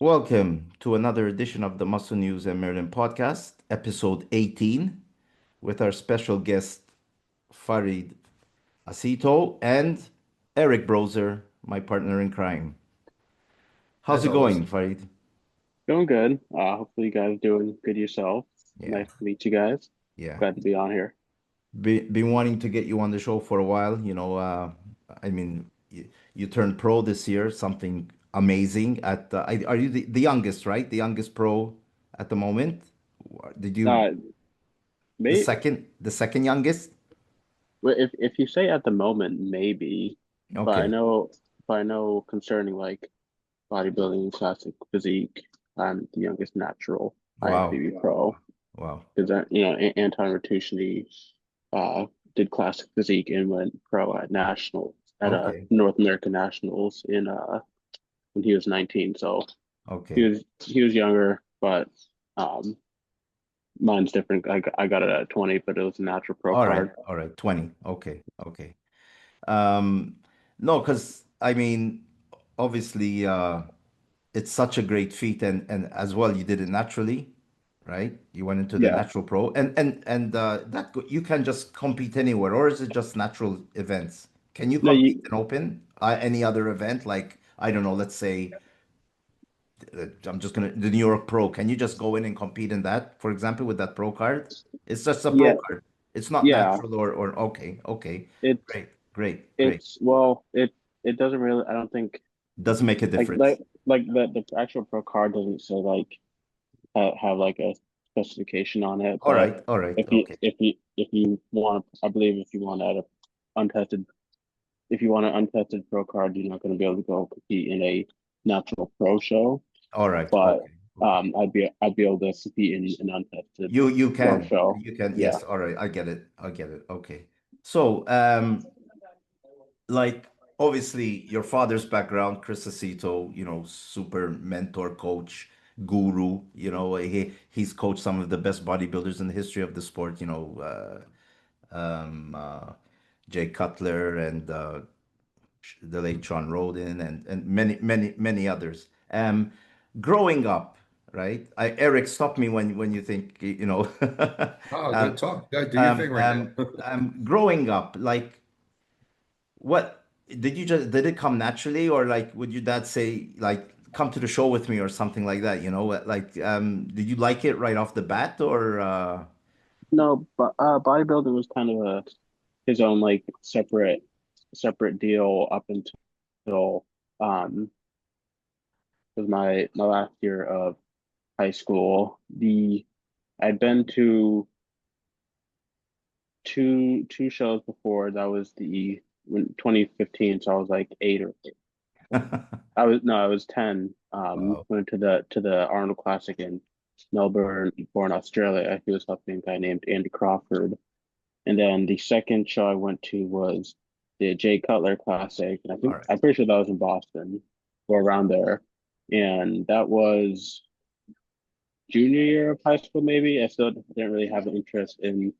Welcome to another edition of the Muscle News and Merlin podcast, episode 18, with our special guest, Farid Aceto, and Eric Broser, my partner in crime. How's As it always. going, Farid? Doing good. Hopefully you guys doing good yourself. Yeah, Nice to meet you guys. yeah. Glad to be on here. Been wanting to get you on the show for a while. I mean, you turned pro this year, something amazing. Are you the youngest, right? The youngest pro at the moment? Did you Uh, may the second youngest? if you say at the moment, maybe, but I Okay. know, concerning like bodybuilding, classic physique, I'm the youngest natural Wow. IFBB Pro Wow. because Anton Ratucci uh did classic physique and went pro at national at Okay. North American Nationals in when he was 19. So Okay. he was younger, but um mine's different. I got it at 20, but it was a natural pro All right. card. All right. 20. Okay. Okay. Um, no, because I mean, obviously, it's such a great feat, and as well, you did it naturally, right? You went into the Yeah. natural pro, you can just compete anywhere, or is it just natural events? Can you No, compete in open, any other event, like I don't know, let's say the New York Pro. Can you just go in and compete in that, for example, with that pro card? It's just a pro yeah, card. It's not yeah. natural or okay, okay. It's Great, great, great. it's well, it doesn't really. I don't think Doesn't make a like difference. like like the actual pro card doesn't say like have like a specification on it. But All right, okay. if you want, I believe if you want to add a untested if you want an untested pro card, you're not going to be able to go compete in a natural pro show. All right, But okay, okay. I'd be able to compete in an untested You pro can. show. You can, Yeah. yes, all right, I get it. I get it. Okay. So, like obviously your father's background, Chris Aceto, super mentor, coach, guru, he's coached some of the best bodybuilders in the history of the sport, Jay Cutler and the late Sean Roden and many, many, many others. Growing up, right? Eric, stop me when you think, Oh, um, good talk. Do your thing right now. growing up, like what did it come naturally, or like would your dad say like come to the show with me or something like that, like did you like it right off the bat or No, but bodybuilding was kind of his own like separate deal up until um was my last year of high school. The I'd been to two shows before. That was the when 2015, so I was like I was 10. wow, Went to the Arnold Classic in Melbourne, Australia. He was helping a guy named Andy Crawford. And then the second show I went to was the Jay Cutler Classic. And all right, I'm pretty sure that was in Boston or around there. And that was junior year of high school, maybe. I still didn't really have an interest in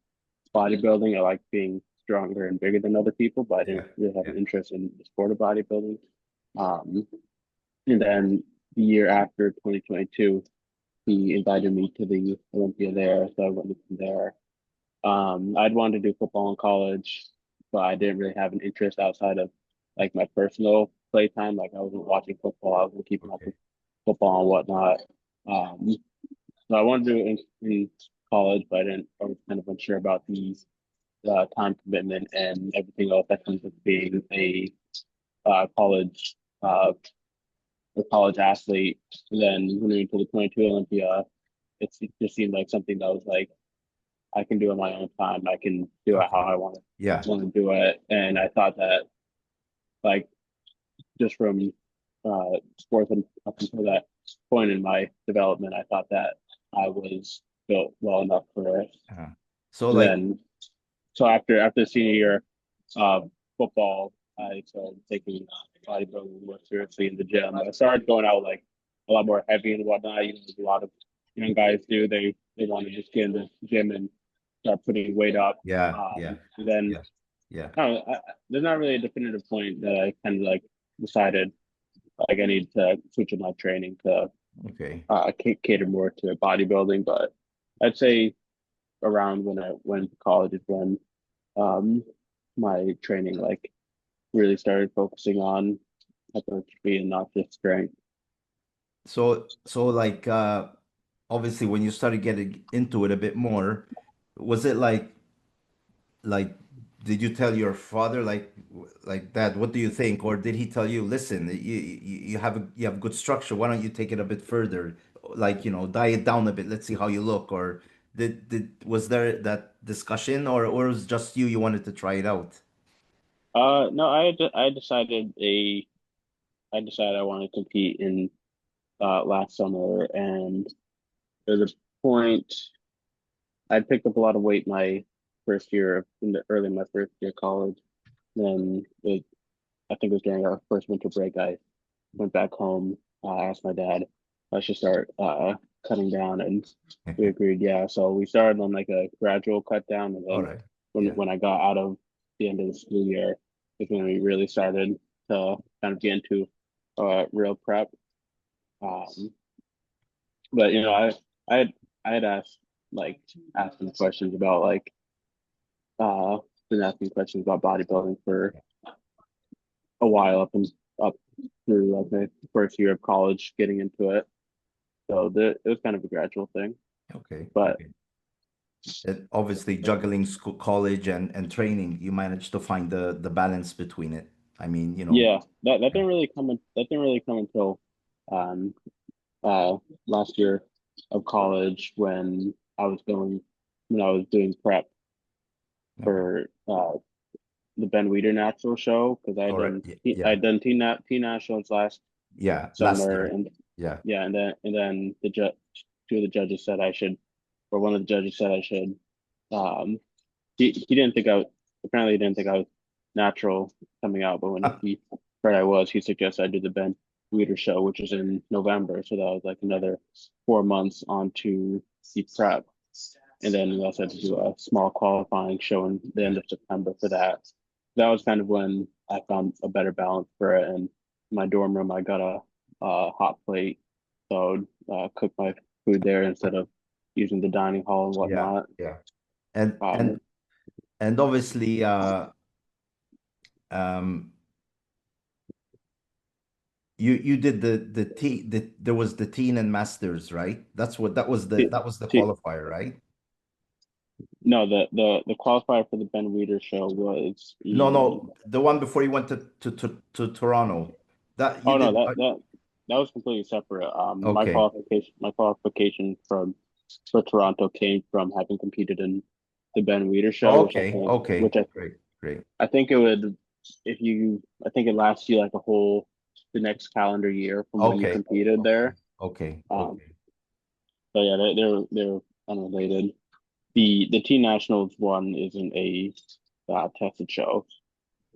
bodybuilding. I like being stronger and bigger than other people, but I yeah, didn't really have yeah, an interest in the sport of bodybuilding. Um, and then the year after 2022, he invited me to the Olympia there, so I went from there. I'd wanted to do football in college, but I didn't really have an interest outside of like my personal playtime. Like I wasn't watching football, I wasn't keeping up okay, with football and whatnot. Um, so I wanted to do it in college, but I was kind of unsure about the time commitment and everything else that comes with being uh, college uh, a college athlete. And then when we went to the 22 Olympia, it just seemed like something that was like I can do it my own time. I can do it how okay, I yeah, want to do it. And I thought that like just from sports up until that point in my development, I thought that I was built well enough for it. uh-huh. So like Then so after senior year of football, I started taking bodybuilding more seriously in the gym. I started going out like a lot more heavy and whatnot. A lot of young guys do. They want to just get in the gym and start putting weight up. yeah, yeah, And then yeah, yeah, I don't know, there's not really a definitive point that I kind of like decided like I need to switch up my training to Okay. catered more to bodybuilding. But I'd say around when I went to college is when um, my training like really started focusing on hypertrophy and not just strength. So like obviously when you started getting into it a bit more, was it like did you tell your father like dad, what do you think? Or did he tell you, listen, you have good structure, why don't you take it a bit further? Like, diet down a bit, let's see how you look. Or did was there that discussion, or it was just you wanted to try it out? No, I decided I wanted to compete in last summer, and there's a point I picked up a lot of weight my first year in the early in my first year of college. Then I think it was during our first winter break. I went back home. I asked my dad I should start cutting down, and we agreed. Yeah, so we started on like a gradual cut down, and All then right. Yeah. when I got out of the end of the school year, is when we really started to kind of get into real prep. Um, but I had I had asked like asking questions about uh been asking questions about bodybuilding for a while up through like my first year of college getting into it. So it was kind of a gradual thing. Okay. But Okay. Obviously, juggling school, college, and training, you managed to find the balance between it. I mean, yeah, that yeah. didn't really come until um last year of college when I was doing prep Okay. for the Ben Weider Natural Show because All right. I Yeah. had done T Nationals last Yeah. Last summer, year. and Yeah. yeah, and then two of the judges said I should, or one of the judges said I should. Um, he didn't think I was apparently he didn't think I was natural coming out, but when he heard I was, he suggested I do the Ben Weider Show, which is in November, so that was like another 4 months onto the prep, and then we also had to do a small qualifying show in the end of September for that. That was kind of when I found a better balance for it. And in my dorm room, I got a hot plate, so cook my food there instead of using the dining hall and Yeah. whatnot. Yeah. And Um, and and obviously, um, you did there was the teen and masters, right? t- that was the t- qualifier, right? no, the qualifier for the Ben Weider show was No, the no, the one before you went to Toronto. That you oh no did. that was completely separate. Okay. My qualification from for Toronto came from having competed in the Ben Weider show, Okay. Okay. Great. Great. I think it would I think it lasts you like a whole the next calendar year from when you Okay. competed Okay. there. Okay. Um, Okay. so yeah, they're unrelated. The Teen Nationals one isn't a tested show,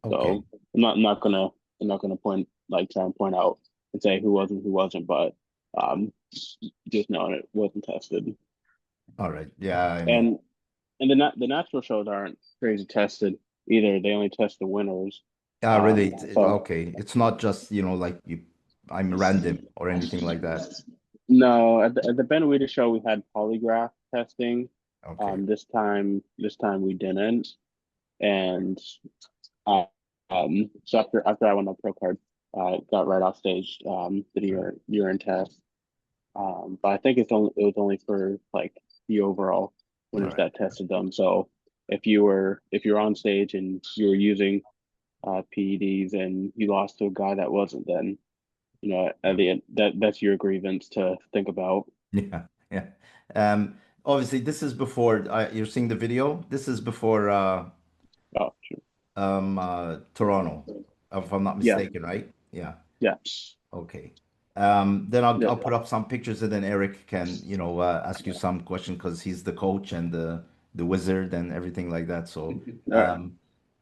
Okay. so I'm not gonna try and point out and say who wasn't, but um, just knowing it wasn't tested. All right. Yeah, I mean, And the natural shows aren't crazy tested either. They only test the winners. really, So okay. It's not just, like I'm random or anything like that. no, at the Ben Weider show we had polygraph testing. Okay. This time we didn't, and uh, so after I won the pro card, got right off stage, did a Right. urine test. But I think it was only for like the overall All winners right. that tested them. So if you're on stage and you were using PEDs and you lost to a guy that wasn't, then at Yeah. the end that's your grievance to think about. Yeah. Yeah. Obviously, this is before you're seeing the video. This is before Oh, sure. Toronto, if I'm not Yeah, mistaken, right? Yeah. yeah, Okay. Then I'll yeah. put up some pictures, and then Eric can, ask you some question because he's the coach and the wizard and everything like that. So, All right.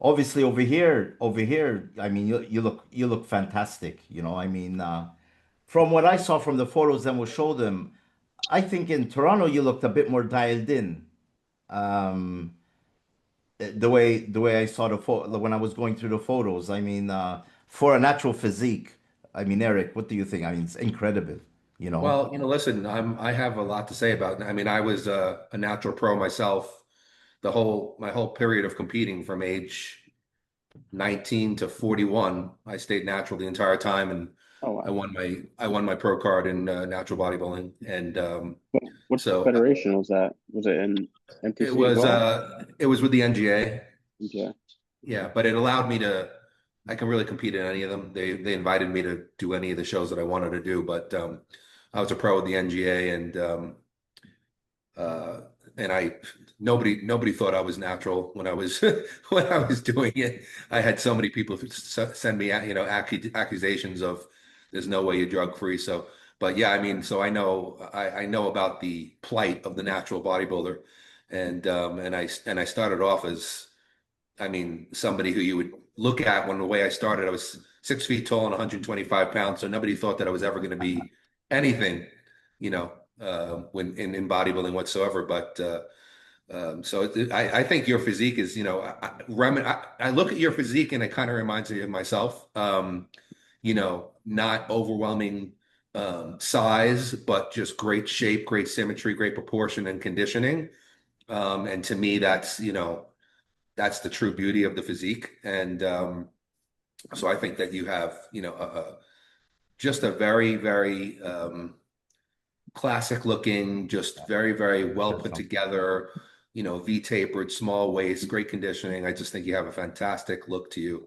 obviously over here, I mean, you look fantastic. I mean, from what I saw from the photos, then we'll show them. I think in Toronto you looked a bit more dialed in. Um, the way I saw the photo when I was going through the photos. I mean, for a natural physique, I mean, Eric, what do you think? I mean, it's incredible. you know? Well, listen, I have a lot to say about it. I mean, I was a natural pro myself my whole period of competing from age 19 to 41. I stayed natural the entire time, and Oh wow. I won my pro card in natural bodybuilding. And What so federation was that? Was it in MTC as well? it was with the NGA. Yeah. Yeah, but it allowed me to I can really compete in any of them. They invited me to do any of the shows that I wanted to do, but I was a pro with the NGA, uh, and I nobody thought I was natural when I was when I was doing it. I had so many people send me accusations of there's no way you're drug free. So, but yeah, I mean, so I know about the plight of the natural bodybuilder, and I started off as, I mean, somebody who you would look at when the way I started. I was 6 feet tall and 125 pounds, so nobody thought that I was ever going to be anything, when in bodybuilding whatsoever. But I think your physique is, I look at your physique and it kind of reminds me of myself. Not overwhelming size, but just great shape, great symmetry, great proportion and conditioning. And to me, that's the true beauty of the physique. And so I think that you have, just a very, very classic looking, just very, very well put together, V-tapered, small waist, great conditioning. I just think you have a fantastic look to you.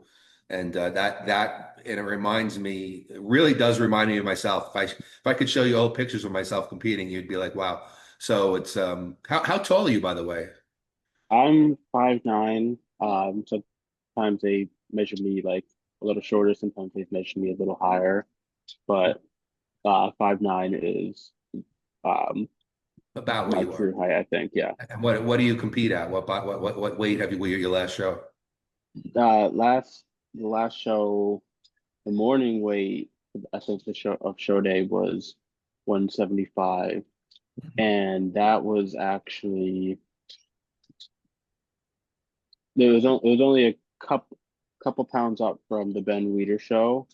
And and it really does remind me of myself. If I could show you old pictures of myself competing, you'd be like, wow. So it's how tall are you, by the way? I'm 5'9". Sometimes they measure me like a little shorter, sometimes they measure me a little higher. But 5'9" is um About what my you are. true height, I think. Yeah. And what do you compete at? What weight were you your last show? The last show, the morning weight, I think the show day was 175, and that was actually it was only a couple pounds up from the Ben Weider show,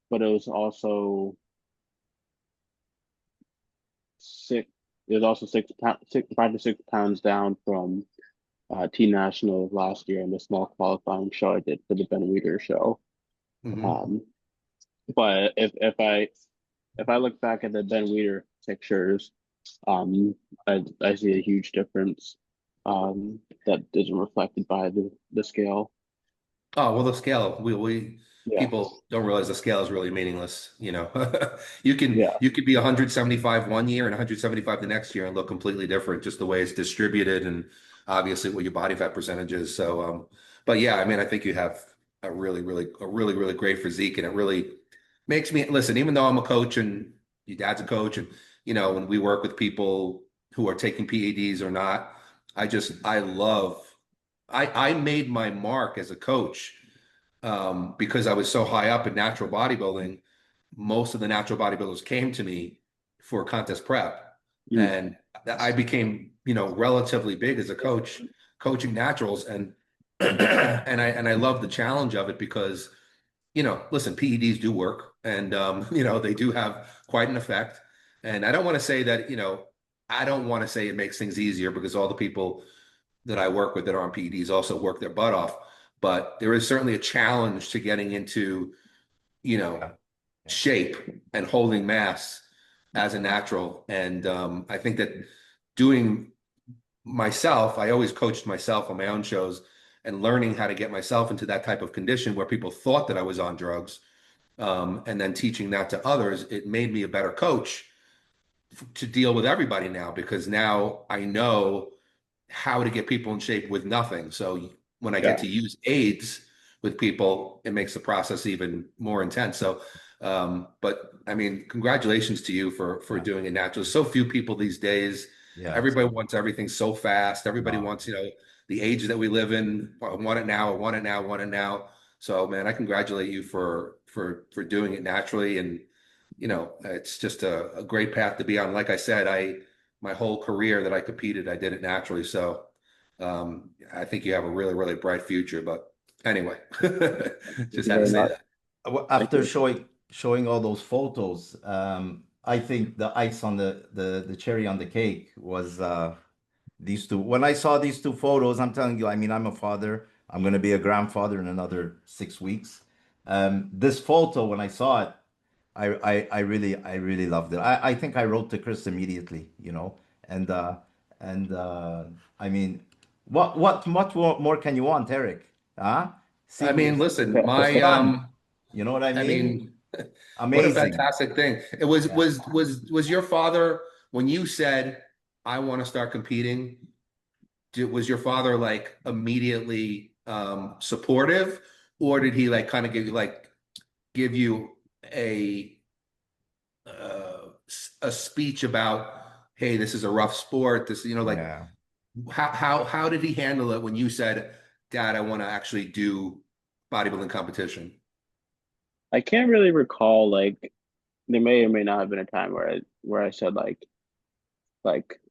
but it was also six. It was also 5 to 6 pounds down from T National last year in the small qualifying show I did for the Ben Weider show. Hmm. Um, but if I look back at the Ben Weider pictures, I see a huge difference that isn't reflected by the scale. Oh, well, the scale, we Yeah, people don't realize the scale is really meaningless. yeah, You could be 175 one year and 175 the next year and look completely different, just the way it's distributed and obviously what your body fat percentage is. So, but yeah, I mean, I think you have a really great physique, and it really makes me listen, even though I'm a coach and your dad's a coach, and when we work with people who are taking PEDs or not, I love I made my mark as a coach, because I was so high up in natural bodybuilding. Most of the natural bodybuilders came to me for contest prep, mm, and I became, relatively big as a coach, coaching naturals, and and I love the challenge of it because, listen, PEDs do work, and they do have quite an effect. And I don't want to say that, I don't want to say it makes things easier, because all the people that I work with that are on PEDs also work their butt off. But there is certainly a challenge to getting into, you know, Yeah. shape and holding mass as a natural. And I think that doing I always coached myself on my own shows, and learning how to get myself into that type of condition where people thought that I was on drugs, and then teaching that to others, it made me a better coach to deal with everybody now, because now I know how to get people in shape with nothing. So when I get yeah. to use aids with people, it makes the process even more intense. So, but I mean, congratulations to you for Yeah. doing it natural. So few people these days. Yeah. Everybody wants everything so fast. Everybody No. wants, the age that we live in. I want it now. I want it now. I want it now. So, man, I congratulate you for doing it naturally, and it's just a great path to be on. Like I said, my whole career that I competed, I did it naturally. So I think you have a really, really bright future. But anyway, Thank just you had to very say much. that. Thank After you. showing all those photos, I think the ice on the cherry on the cake was these two. When I saw these two photos, I'm telling you, I mean, I'm a father. I'm going to be a grandfather in another 6 weeks. This photo, when I saw it, I really loved it. I think I wrote to Chris immediately, and and I mean, what more can you want, Eric? Huh? I See, mean, listen, the my son. You know what I I mean? mean, what a Amazing. fantastic thing. It was Yeah. was your father when you said, I want to start competing, was your father like immediately supportive, or did he like kind of give you a a speech about, hey, this is a rough sport, this, like Yeah. how did he handle it when you said, Dad, I want to actually do bodybuilding competition? I can't really recall, like, there may or may not have been a time where I said like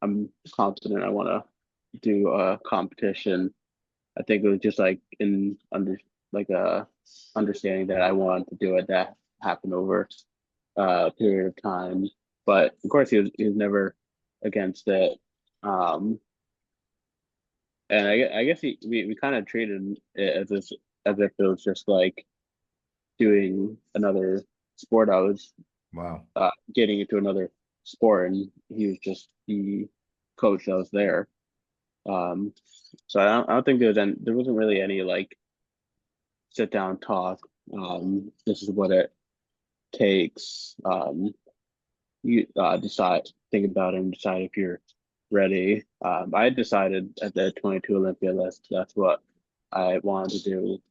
I'm confident I want to do a competition. I think it was just like in under like a understanding that I wanted to do it, that happened over a period of time. But of course, he was never against it. Um, and I guess we kind of treated it as if it was just like doing another sport. I was Wow. getting into another sport, and he was just the coach that was there. Um, so I don't think there wasn't really any like sit down talk. This is what it takes. You decide, think about it, and decide if you're ready. I decided at the 22 Olympia list that's what I wanted to do.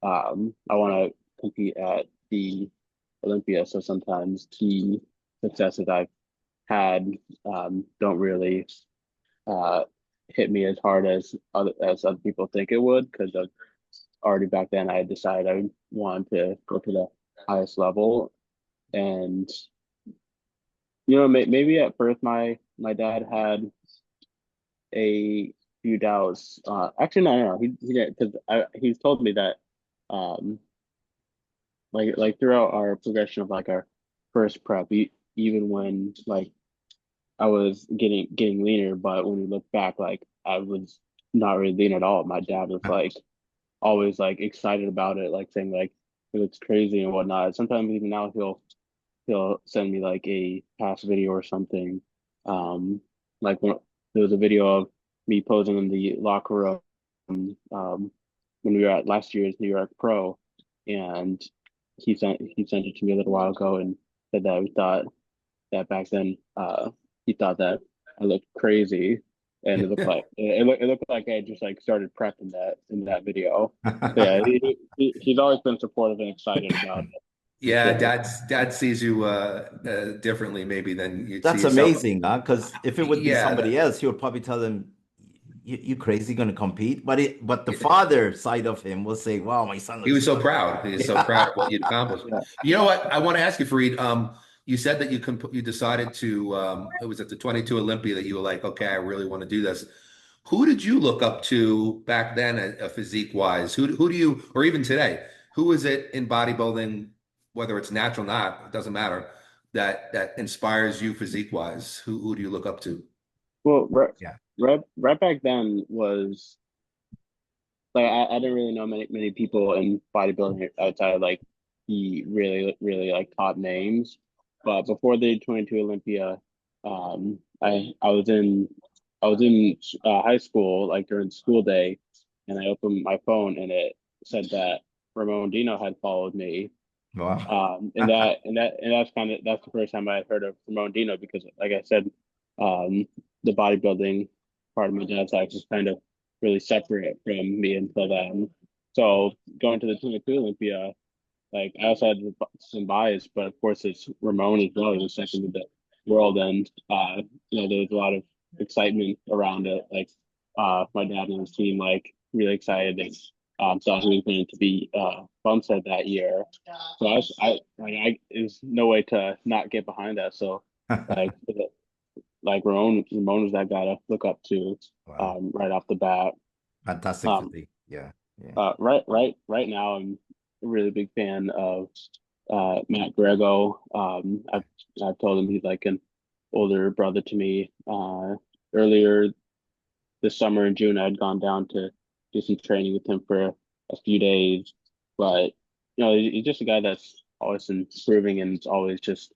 I want to compete at the Olympia, so sometimes the successes I've had don't really uh, hit me as hard as other people think it would, because already back then I had decided I wanted to go to the highest level. And maybe at first my dad had a few doubts. Actually, no, he didn't, because he's told me that um like throughout our progression of like our first prep, even when like I was getting leaner, but when we look back, like I was not really lean at all. My dad was like always like excited about it, like saying like it looks crazy and whatnot. Sometimes even now he'll send me like a past video or something. Like there was a video of me posing in the locker room when we were at last year's New York Pro, and he sent it to me a little while ago and said that we thought that back then he thought that I looked crazy, and it looked like I just like started prepping that in that video. So yeah, he's always been supportive and excited about it for Yeah, sure. dad sees you differently maybe than you'd see That's yourself. amazing, huh? Because if it would be Yeah, somebody else, he would probably tell him, you crazy going to compete? But the father side of him will say, wow, my son he looks was so great. proud. He was so proud of what you'd accomplished. Yeah. You know what? I want to ask you, Farid. You said that you decided to. It was at the 22 Olympia that you were like, okay, I really want to do this. Who did you look up to back then, physique wise? Who do you, or even today? Who is it in bodybuilding, whether it's natural or not, it doesn't matter, that inspires you physique wise? Who do you look up to? Well, Yeah. right back then was like I didn't really know many people in bodybuilding outside of like the really like top names. But before the 22 Olympia, I was in high school like during school day, and I opened my phone and it said that Ramon Dino had followed me. Wow. That's the first time I had heard of Ramon Dino, because like I said, um, the bodybuilding part of my dad's life is kind of really separate from me until then. So going to the 22 Olympia, like I also had some bias, but of course it's Ramon as well. He was second in the world, and there was a lot of excitement around it. Like my dad and his team like really excited. They thought he was going to be Bumstead that year. So there's no way to not get behind that. So like Ramon was that guy to look up to Wow. right off the bat. Fantastic Um, physique. Yeah. Yeah. right now I'm a really big fan of Matt Grego. I've told him he's like an older brother to me. Earlier this summer in June, I'd gone down to do some training with him for a few days. But he's just a guy that's always improving and it's always just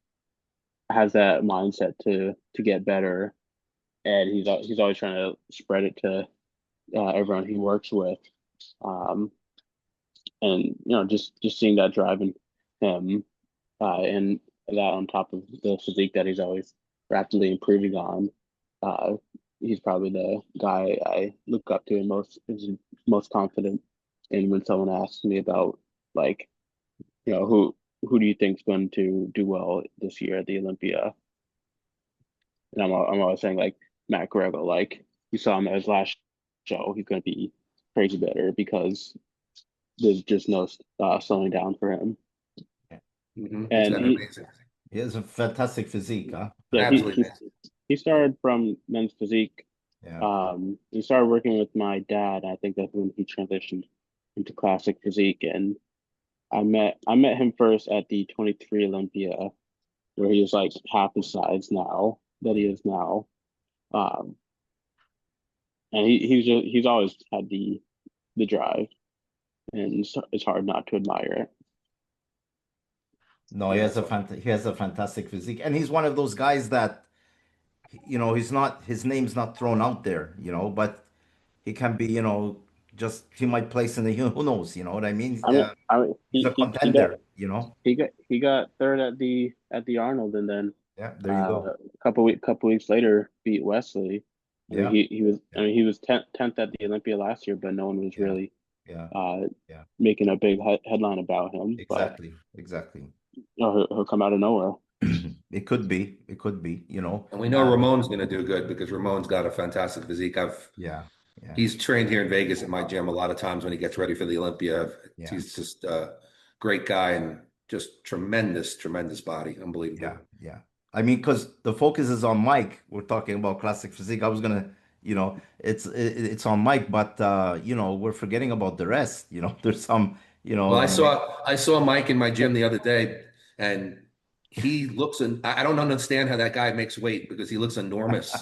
has that mindset to get better. And he's always trying to spread it to everyone he works with. Um, and just seeing that drive in him, and that on top of the physique that he's always rapidly improving on, uh, he's probably the guy I look up to and most confident in when someone asks me about, like, who do you think's going to do well this year at the Olympia? And I'm always saying, like, Matt Grego. Like, you saw him at his last show, he's going to be crazy better because there's just no slowing down for him. He's And got an amazing. He has a fantastic physique, huh? yeah, Absolutely amazing. he started from men's physique. Yeah. He started working with my dad. I think that's when he transitioned into classic physique. And I met him first at the 23 Olympia, where he was like half the size now that he is now. Um, and he's always had the drive, and it's hard not to admire it. No, he has a fantastic physique, and he's one of those guys that, his name's not thrown out there, but he can be, just he might place in the who knows, you know what I mean? He's a contender, he got third at the Arnold, and then Yeah, there you go. couple weeks later beat Wesley. I mean, Yeah, he was 10th at the Olympia last year, but no one was yeah, really yeah, uh yeah. making a big headline about him. But Exactly. he'll come out of nowhere. It could be. It could be, And we know Ramon's going to do good because Ramon's got a fantastic physique. Yeah, yeah, He's trained here in Vegas at my gym a lot of times when he gets ready for the Olympia. yeah, He's just a great guy and just tremendous, tremendous body. Unbelievable. yeah. I mean, because the focus is on Mike. We're talking about classic physique. I was gonna, it's on Mike, but we're forgetting about the rest. There's some, Well, Mike. I saw Mike in my gym the other day, and he looks and I don't understand how that guy makes weight because he looks enormous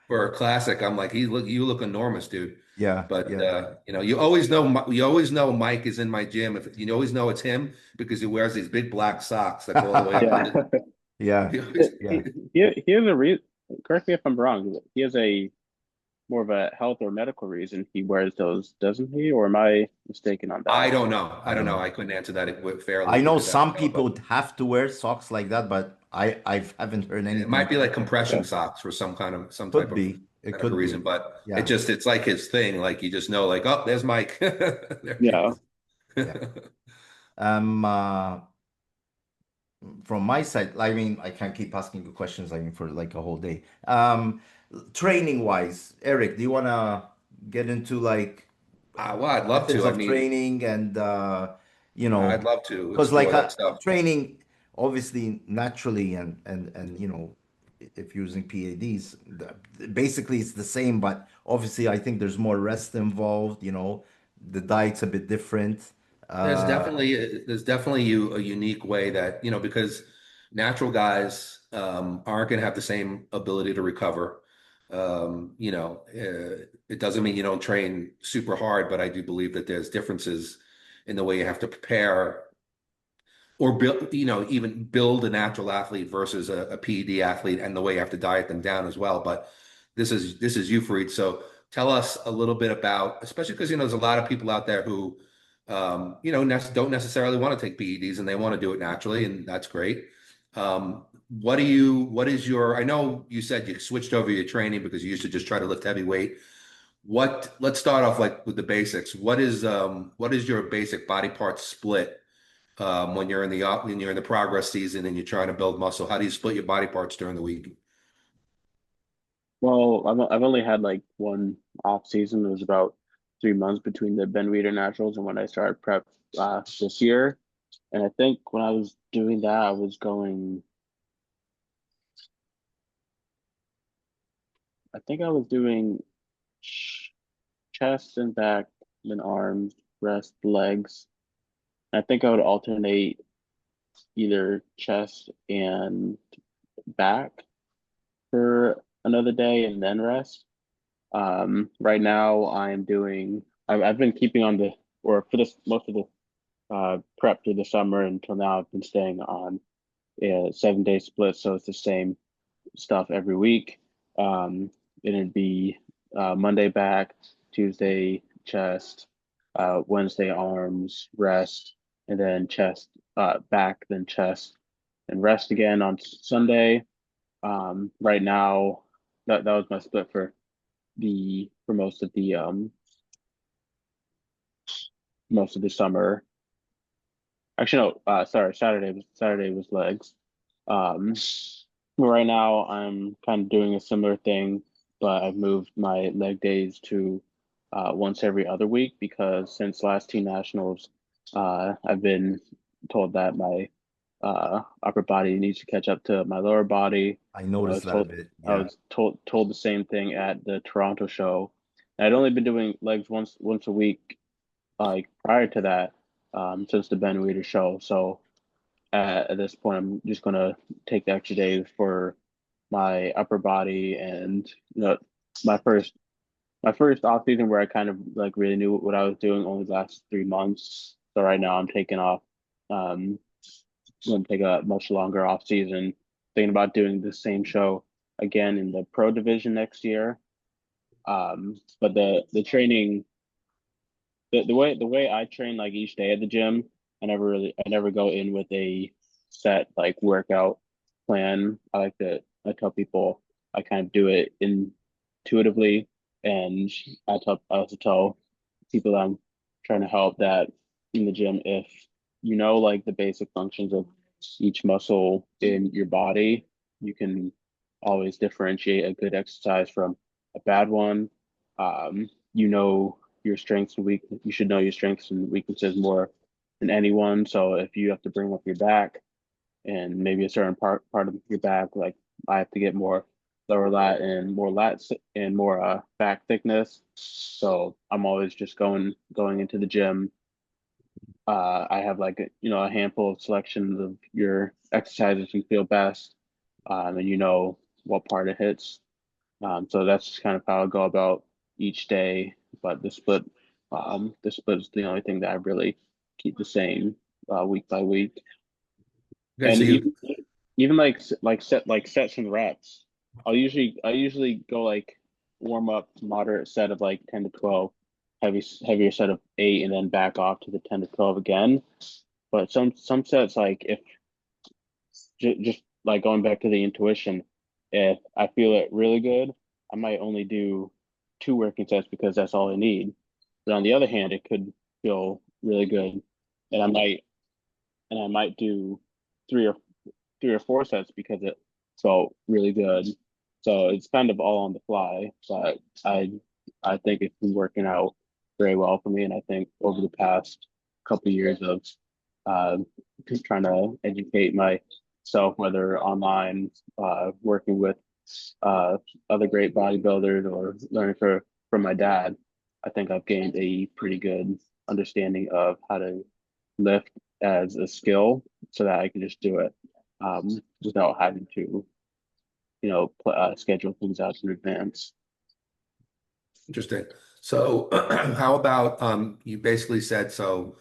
for a classic. I'm like, you look enormous, dude. Yeah, But yeah, you always know Mike is in my gym. If you always know it's him because he wears these big black socks that go all the way up. Yeah. yeah, yeah. He has a reason. Correct me if I'm wrong. He has a more of a health or medical reason he wears those, doesn't he? Or am I mistaken on that? I don't know. I I don't don't know. know. I couldn't answer that fairly I know because I don't some know, but people have to wear socks like that, but I haven't heard it anything. might be like compression Okay. socks for some type Could of be. It medical could reason, be. but Yeah, it's like his thing. Like you just know, like, oh, there's Mike. There he Yeah. is. yeah. Um, uh, from my side, I mean, I can't keep asking you questions, I mean, for like a whole day. Training wise, Eric, do you want to get into like Well, I'd love methods to. I of mean, training and, I'd love to because like explore that stuff. training, obviously, naturally, and if you're using PADs, basically it's the same, but obviously, I think there's more rest involved. The diet's a bit different. Uh, There's definitely a unique way that, because natural guys aren't going to have the same ability to recover. It doesn't mean you don't train super hard, but I do believe that there's differences in the way you have to prepare or build, even build a natural athlete versus a PED athlete and the way you have to diet them down as well. But this is you, Farid. So tell us a little bit about, especially because there's a lot of people out there who don't necessarily want to take PEDs and they want to do it naturally, and that's great. What is your, I know you said you switched over your training because you used to just try to lift heavy weight. Let's start off like with the basics. What is your basic body part split when you're in the progress season and you're trying to build muscle? How do you split your body parts during the week? Well, I've only had like one off season. It was about 3 months between the Ben Weider Naturals and when I started prep this year. And I think when I was doing that, I think I was doing chest and back, then arms, breast, legs. I think I would alternate either chest and back for another day and then rest. Right now I've been keeping on or for this most of the prep through the summer until now. I've been staying on a 7-day split, so it's the same stuff every week. It'd be Monday back, Tuesday chest, Wednesday arms, rest, and then chest, back, then chest, and rest again on Sunday. Right now, that was my split for most of the summer. Actually, no, sorry, Saturday was legs. Right now I'm kind of doing a similar thing, but I've moved my leg days to once every other week because since last Teen Nationals, I've been told that my upper body needs to catch up to my lower body. I You know, I was noticed that a told bit. I Yeah. was told the same thing at the Toronto show. I'd only been doing legs once a week, like prior to that, since the Ben Weider show. So at this point, I'm just gonna take the extra days for my upper body and my first off season where I kind of like really knew what I was doing only lasted 3 months. So right now I'm taking off. I'm gonna take a much longer off season. Thinking about doing the same show again in the pro division next year. But the training, the way I train like each day at the gym, I never go in with a set like workout plan. I tell people I kind of do it intuitively, and I also tell people that I'm trying to help that in the gym, if you know like the basic functions of each muscle in your body, you can always differentiate a good exercise from a bad one. You know your strengths and weak you should know your strengths and weaknesses more than anyone. So if you have to bring up your back and maybe a certain part of your back, like I have to get more lower lat and more lats and more back thickness. So I'm always just going into the gym. I have like a handful of selections of your exercises you feel best, and you know what part it hits. So that's kind of how I go about each day. But the split is the only thing that I really keep the same week by week. Okay, so And you even like sets and reps, I usually go like warm up moderate set of like 10 to 12, heavier set of 8, and then back off to the 10 to 12 again. But some sets, like if just like going back to the intuition, if I feel it really good, I might only do 2 working sets because that's all I need. But on the other hand, it could feel really good, and I might do three or 4 sets because it felt really good. So it's kind of all on the fly, but I think it's been working out very well for me, and I think over the past couple of years of uh, just trying to educate myself, whether online, working with uh, other great bodybuilders, or learning from my dad, I think I've gained a pretty good understanding of how to lift as a skill so that I can just do it without having to, schedule things out in advance. interesting. So how about you basically said so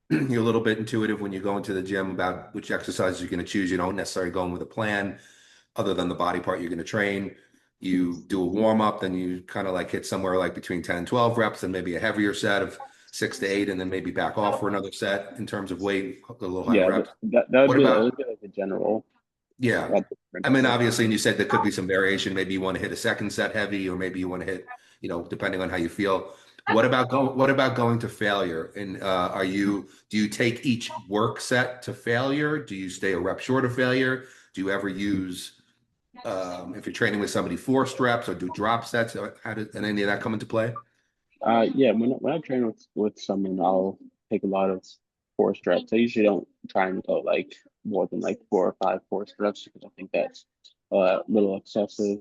you're a little bit intuitive when you go into the gym about which exercises you're going to choose. You don't necessarily go in with a plan other than the body part you're going to train. You do a warm up, then you kind of like hit somewhere like between 10 and 12 reps, and maybe a heavier set of 6 to 8, and then maybe back off for another set in terms of weight, a little higher Yeah, reps. that What would about, be like a general. yeah. I mean, Difference. obviously, and you said there could be some variation. Maybe you want to hit a second set heavy, or maybe you want to hit, depending on how you feel. What about going to failure? And do you take each work set to failure? Do you stay a rep short of failure? Do you ever use if you're training with somebody, forced reps, or do drop sets? How did and any of that come into play? Yeah, when I train with someone, I'll take a lot of forced reps. I usually don't try and go like more than like 4 or 5 forced reps because I think that's a little excessive.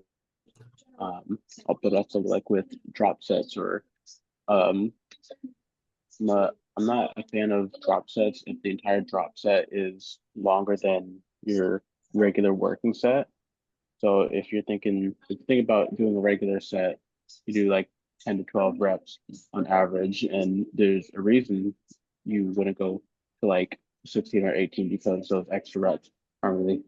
I'll put also like with drop sets or um I'm not a fan of drop sets if the entire drop set is longer than your regular working set. So if you think about doing a regular set, you do like 10 to 12 reps on average, and there's a reason you wouldn't go to like 16 or 18 because those extra reps aren't really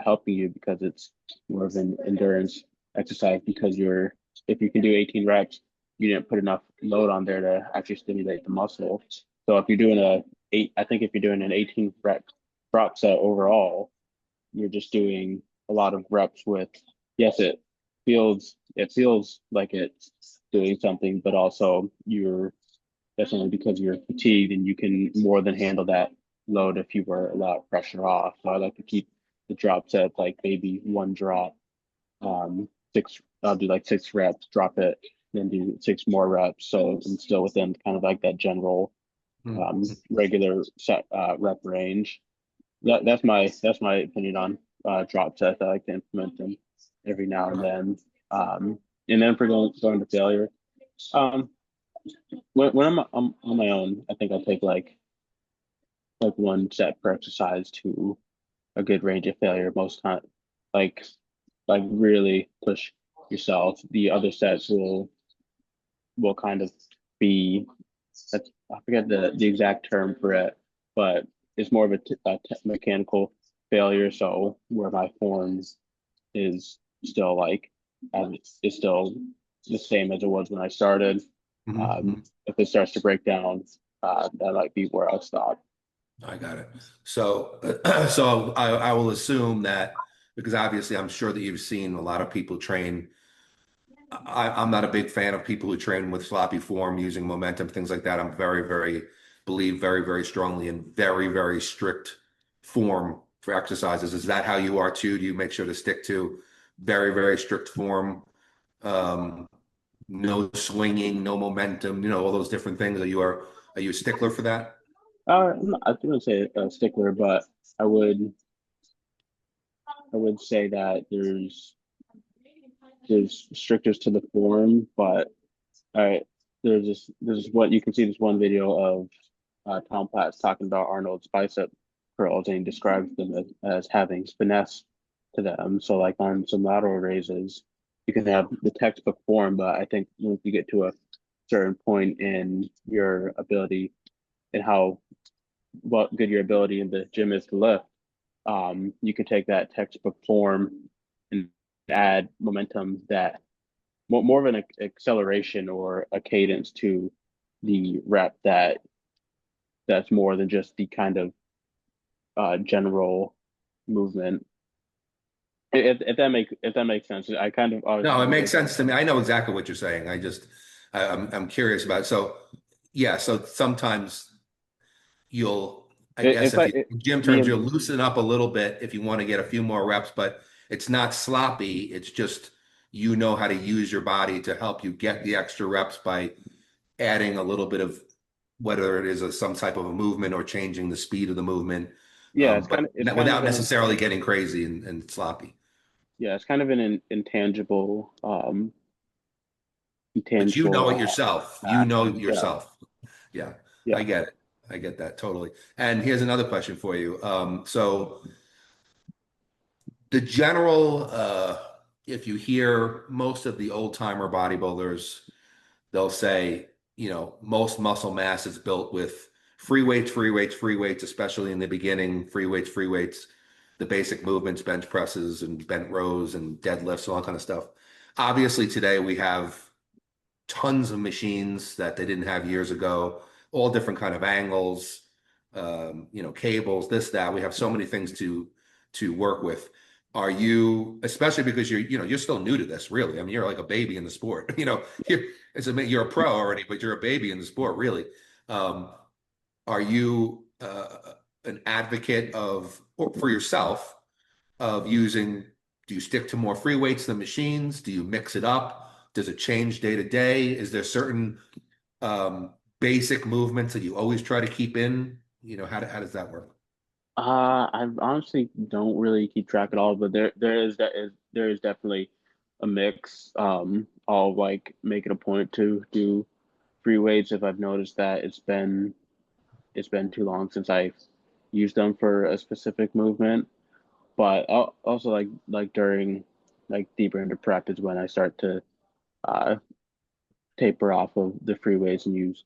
helping you because it's more of an endurance exercise because if you can do 18 reps, you didn't put enough load on there to actually stimulate the muscle. So if you're doing I think if you're doing an 18 rep drop set overall, you're just doing a lot of reps with, yes, it feels like it's doing something, but also you're definitely because you're fatigued and you can more than handle that load if you were a lot pressure off. So I like to keep the drop set like maybe one drop, six, I'll do like 6 reps, drop it, then do 6 more reps. So I'm still within kind of like that general regular set rep range. That's my opinion on drop sets. I like to implement them every now and then. And then for going to failure, um, when I'm on my own, I think I'll take like one set per exercise to a good range of failure most time. Like really push yourself. The other sets will kind of be I forget the exact term for it, but it's more of a mechanical failure. So where my form is still like it's still the same as it was when I started. If it starts to break down, that might be where I'll stop. I got it. So, so I will assume that because obviously I'm sure that you've seen a lot of people train. I'm not a big fan of people who train with sloppy form using momentum, things like that. I'm believe very, very strongly in very, very strict form for exercises. Is that how you are too? Do you make sure to stick to very, very strict form? Um, no swinging, no momentum, all those different things. Are you a stickler for that? I wouldn't say a stickler, but I would I would say that there's strictures to the form, but all right, there's what you can see this one video of Tom Platz talking about Arnold's bicep curls, and he describes them as having finesse to them. So like on some lateral raises, you can have the textbook form, but I think once you get to a certain point in your ability and how what good your ability in the gym is to lift, you can take that textbook form and add momentum that more of an acceleration or a cadence to the rep that's more than just the kind of general movement. If that makes sense, I kind of No, it always makes sense to me. I know exactly what you're saying. I'm curious about it. So yeah, so sometimes I guess if if I you in gym terms, you'll loosen up a little bit if you want to get a few more reps, but it's not sloppy. It's just how to use your body to help you get the extra reps by adding a little bit of whether it is some type of a movement or changing the speed of the movement, yeah, but it's kind without of an necessarily getting crazy and sloppy. yeah, it's kind of an intangible But you know intangible it yourself. You know aspect. Yeah, yourself. Yeah, I yeah. get it. I get that totally. And here's another question for you. So the general, if you hear most of the old timer bodybuilders, they'll say, most muscle mass is built with free weights, free weights, free weights, especially in the beginning, free weights, the basic movements, bench presses and bent rows and deadlifts, all that kind of stuff. Obviously, today we have tons of machines that they didn't have years ago, all different kind of angles, cables, this, that. We have so many things to work with. Are you, especially because you're still new to this, really? I mean, you're like a baby in the sport. You're a pro already, but you're a baby in the sport, really. Um, are you an advocate or for yourself of using? Do you stick to more free weights than machines? Do you mix it up? Does it change day to day? Is there certain basic movements that you always try to keep in? How does that work? I honestly don't really keep track at all, but there is definitely a mix. I'll like make it a point to do free weights, if I've noticed that it's been too long since I've used them for a specific movement. But also like during like deeper into prep is when I start to uh, taper off of the free weights and use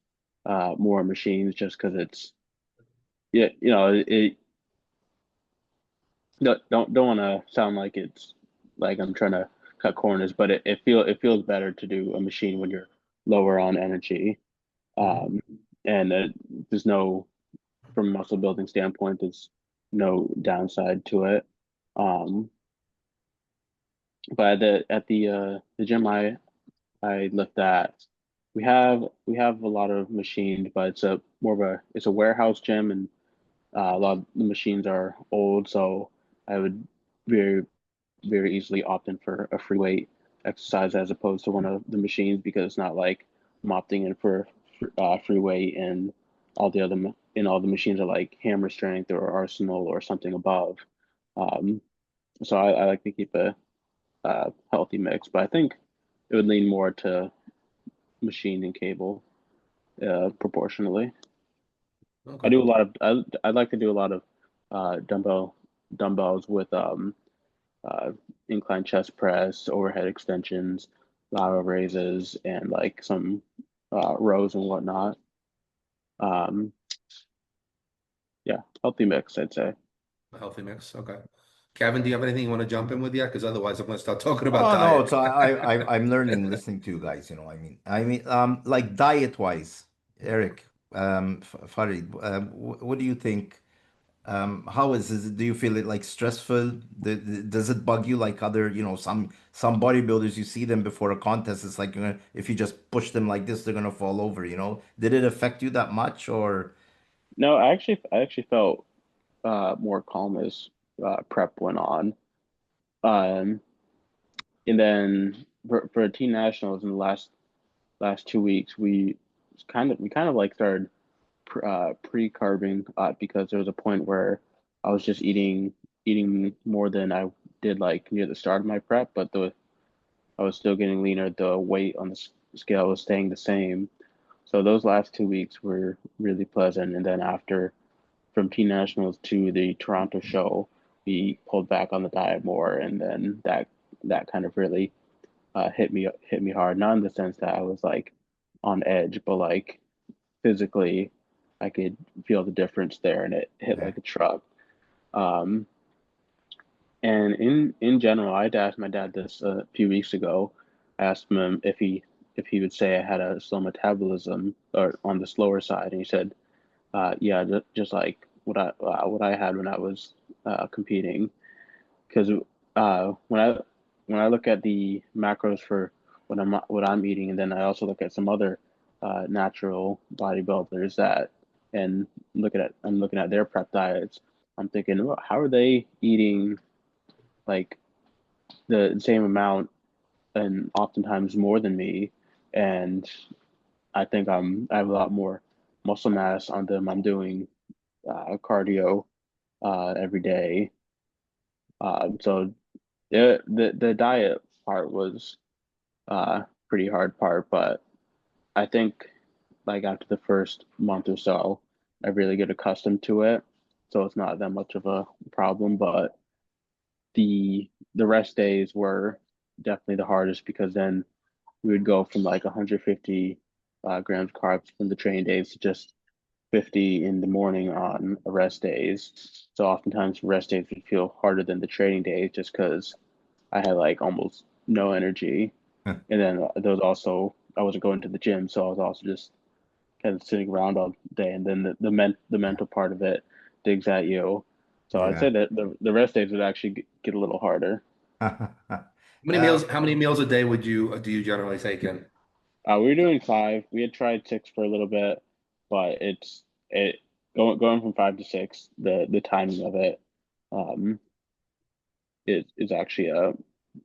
more machines, just because it's, yeah, you know, it don't want to sound like it's like I'm trying to cut corners, but it feels better to do a machine when you're lower on energy. Um, and there's no, from a muscle building standpoint, there's no downside to it. Um, but the gym I lift at, we have a lot of machines, but it's a more of a, it's a warehouse gym, and a lot of the machines are old, so I would very very easily opt in for a free weight exercise as opposed to one of the machines, because it's not like I'm opting in for free weight and all the other all the machines are like hammer strength or arsenal or something above. Um, so I like to keep a healthy mix, but I think it would lean more to machine and cable proportionally. I Okay. do a lot of I like to do a lot of dumbbells with uh, incline chest press, overhead extensions, lateral raises, and like some rows and whatnot. Um, yeah, healthy mix, I'd say. A healthy mix. Okay. Kevin, do you have anything you want to jump in with yet? Because otherwise, I'm going to start talking about Oh no, diet. so I'm learning listening to you guys, you know. Like diet wise, Eric, Farid, what do you think? How is it? Do you feel it like stressful? Does it bug you like other, you know, some bodybuilders, you see them before a contest, it's like, if you just push them like this, they're gonna fall over, you know? Did it affect you that much or? No, I actually felt more calm as prep went on. Um, and then for team nationals in the last 2 weeks, we kind of like started pre-carbing because there was a point where I was just eating more than I did like near the start of my prep, but the I was still getting leaner. The weight on the scale was staying the same. So those last 2 weeks were really pleasant. And then after, from Teen Nationals to the Toronto show, we pulled back on the diet more, and then that kind of really hit me hard. Not in the sense that I was like on edge, but like physically, I could feel the difference there, and it hit Yeah. like a truck. Um, And in general, I'd asked my dad this a few weeks ago. I asked him if he would say I had a slow metabolism or on the slower side, and he said, "Yeah, just like what I had when I was competing." Because when I look at the macros for what I'm eating, and then I also look at some other natural bodybuilders that, and I'm looking at their prep diets. I'm thinking, well, how are they eating like the same amount and oftentimes more than me? And I think I have a lot more muscle mass on them. I'm doing cardio every day. So the diet part was pretty hard part, but I think like after the first month or so, I really get accustomed to it. So it's not that much of a problem, but the rest days were definitely the hardest, because then we would go from like 150 grams carbs from the training days to just 50 in the morning on rest days. So oftentimes rest days would feel harder than the training days, just because I had like almost no energy. And then there was also, I wasn't going to the gym, so I was also just kind of sitting around all day. And then the mental part of it digs at you. So I'd Yeah. say that the rest days would actually get a little harder. How many meals a day would you do you generally take in? We were doing five. We had tried six for a little bit, but it going from five to six. The timing of it um, is actually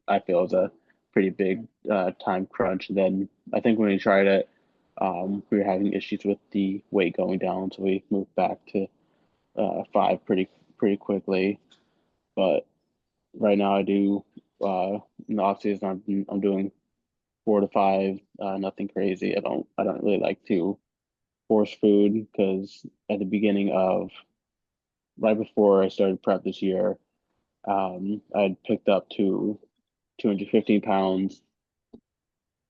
I feel is a pretty big time crunch. And then I think when we tried it, we were having issues with the weight going down, so we moved back to five pretty quickly. But right now I do in the off season I'm doing 4 to 5, nothing crazy. I don't really like to force food because at the beginning of right before I started prep this year, I'd picked up to 215 pounds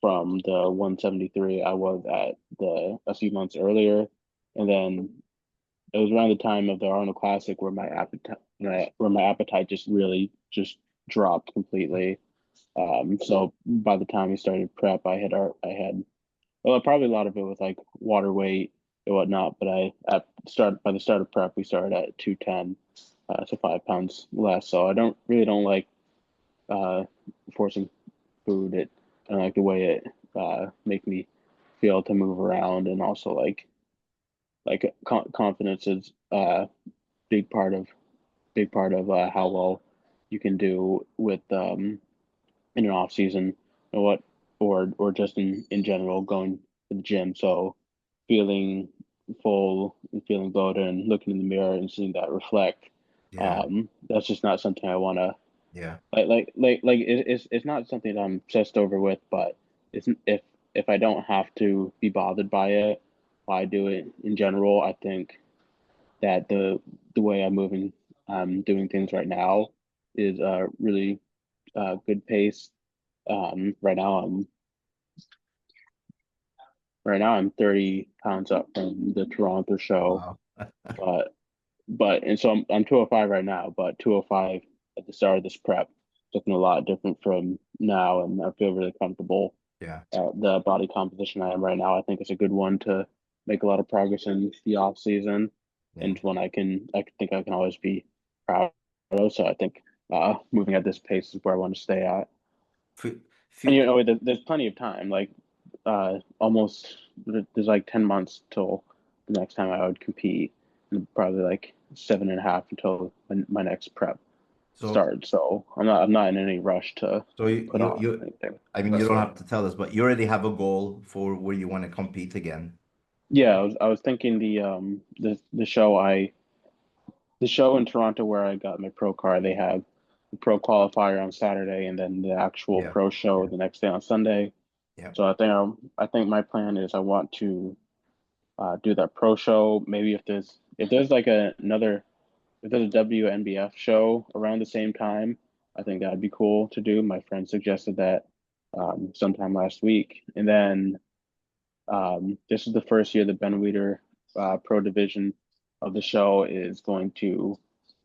from the 173 I was at a few months earlier, and then it was around the time of the Arnold Classic where my appetite just really just dropped completely. So by the time we started prep, well, probably a lot of it was like water weight and whatnot, but by the start of prep, we started at 210, so 5 pounds less. So I don't like uh, forcing food. I don't like the way it make me feel to move around, and also confidence is big part of how well you can do with in an off season or just in general going to the gym. So feeling full and feeling bloated and looking in the mirror and seeing that reflect, Yeah. that's just not something I want to Yeah. it's not something that I'm obsessed over with, but it's if I don't have to be bothered by it, I do it in general. I think that the way I'm doing things right now is really good pace. Right now I'm 30 pounds up from the Toronto show, Wow. but and so I'm 205 right now, but 205 at the start of this prep looking a lot different from now, and I feel really comfortable Yeah. at the body composition I am right now. I think it's a good one to make a lot of progress in the off season, Yeah. and one I think I can always be proud of. So I think moving at this pace is where I want to stay at. Few, And few, there's plenty of time. Like almost there's like 10 months till the next time I would compete, and probably like 7.5 until my next prep so starts. So I'm not in any rush to so put on anything. I mean, you That's don't fine. have to tell us, but you already have a goal for where you want to compete again. Yeah, I was thinking the show in Toronto where I got my pro card, they have the pro qualifier on Saturday and then the actual Yeah. pro show the next day on Sunday. Yeah. So I think my plan is I want to do that pro show. Maybe if there's like another if there's a WNBF show around the same time, I think that'd be cool to do. My friend suggested that sometime last week, and then this is the first year the Ben Weider Pro division of the show is going to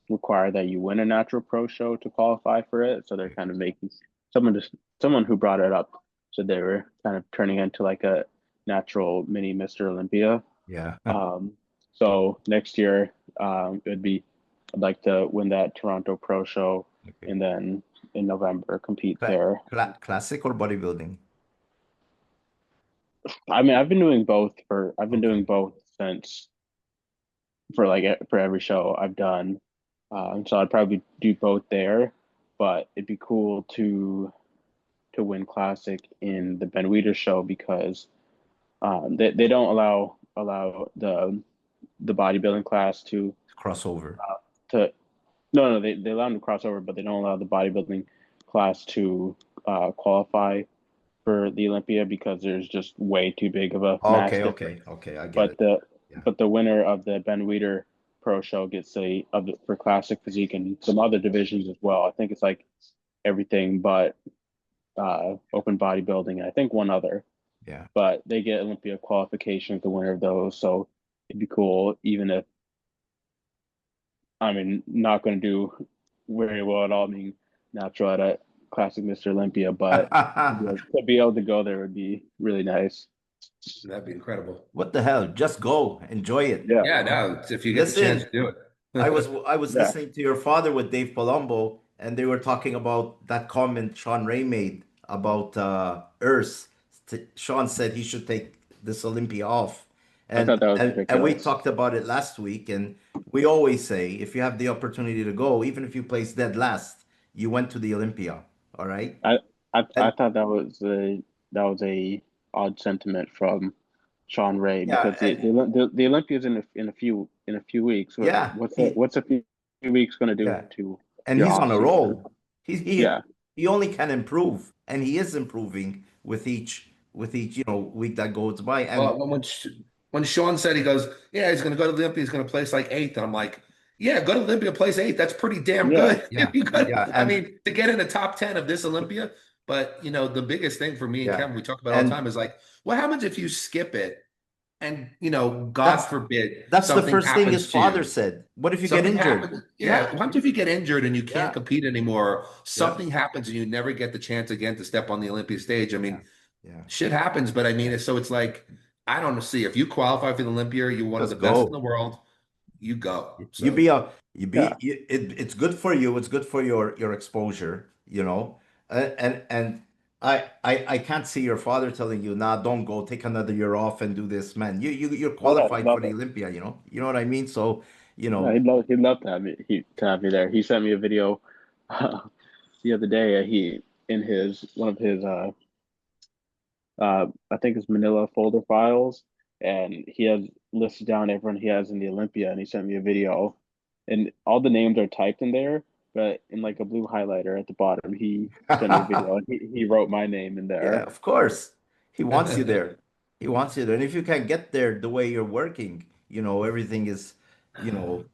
require that you win a natural pro show to qualify for it. So they're kind of making someone who brought it up said they were kind of turning into like a natural mini Mr. Olympia. Yeah. So next year, I'd like to win that Toronto Pro show, Okay. and then in November compete there. Classic or bodybuilding? I mean, I've been doing Okay. both since for every show I've done. So I'd probably do both there, but it'd be cool to win classic in the Ben Weider show because they don't allow the bodybuilding class Crossover. to no, they allow them to cross over, but they don't allow the bodybuilding class to qualify for the Olympia because there's just way too big of a mass Okay, difference. okay, I get But it. Yeah. the winner of the Ben Weider Pro Show gets for classic physique and some other divisions as well. I think it's like everything but open bodybuilding, and I think one other. Yeah. But they get Olympia qualification, the winner of those. So it'd be cool, even if not going to do very well at all being natural at a classic Mr. Olympia, but to be able to go there would be really nice. That'd be incredible. What the hell? Just go. Enjoy it. Yeah. Yeah, no, if you get the chance, Listen, do it. I was Yeah. listening to your father with Dave Palumbo, and they were talking about that comment Sean Ray made about Earth. Sean said he should take this Olympia off. I thought And, that was and we ridiculous. talked about it last week, and we always say if you have the opportunity to go, even if you place dead last, you went to the Olympia. All right. I And thought that was a odd sentiment from Sean Ray yeah, because the Olympia's in a few weeks. yeah, What's a few weeks going to do yeah. to And your he's off on a season? roll. He Yeah. he only can improve, and he is improving with each week that goes by. And Well, when Sean said, he goes, yeah, he's going to go to Olympia, he's going to place like eighth, and I'm like, yeah, go to Olympia, place eighth. That's pretty damn Yeah. good. yeah, You got, yeah, I and mean, to get in the top 10 of this Olympia. But the biggest thing for me and yeah, Kevin, we talk about all the and time, is like, what happens if you skip it and God that's forbid that's the something first thing his happens to father you? said. What if you get Something injured? happens. Yeah. Yeah, What happens if you get injured and you can't yeah, compete anymore? yeah, Something happens and you never get the chance again to step on the Olympia stage. I yeah, mean, yeah. shit happens, but I mean, it's like, I don't see, if you qualify for the Olympia, you're one of the Just best in the go. world, you go. You So be a you Yeah. be you, it's good for you. It's good for your exposure, and I can't see your father telling you, nah, don't go, take another year off and do this, man. You're Oh no, he'd qualified for love the it. Olympia, you know what I mean? So, you No, know, he'd love to have me there. He sent me a video the other day. He in his one of his I think it's Manila folder files, and he has listed down everyone he has in the Olympia, and he sent me a video, and all the names are typed in there, but in like a blue highlighter at the bottom, he sent me a video, and he wrote my name in yeah, there. of course. He wants you there. He wants you there. And if you can get there the way you're working, everything is, you're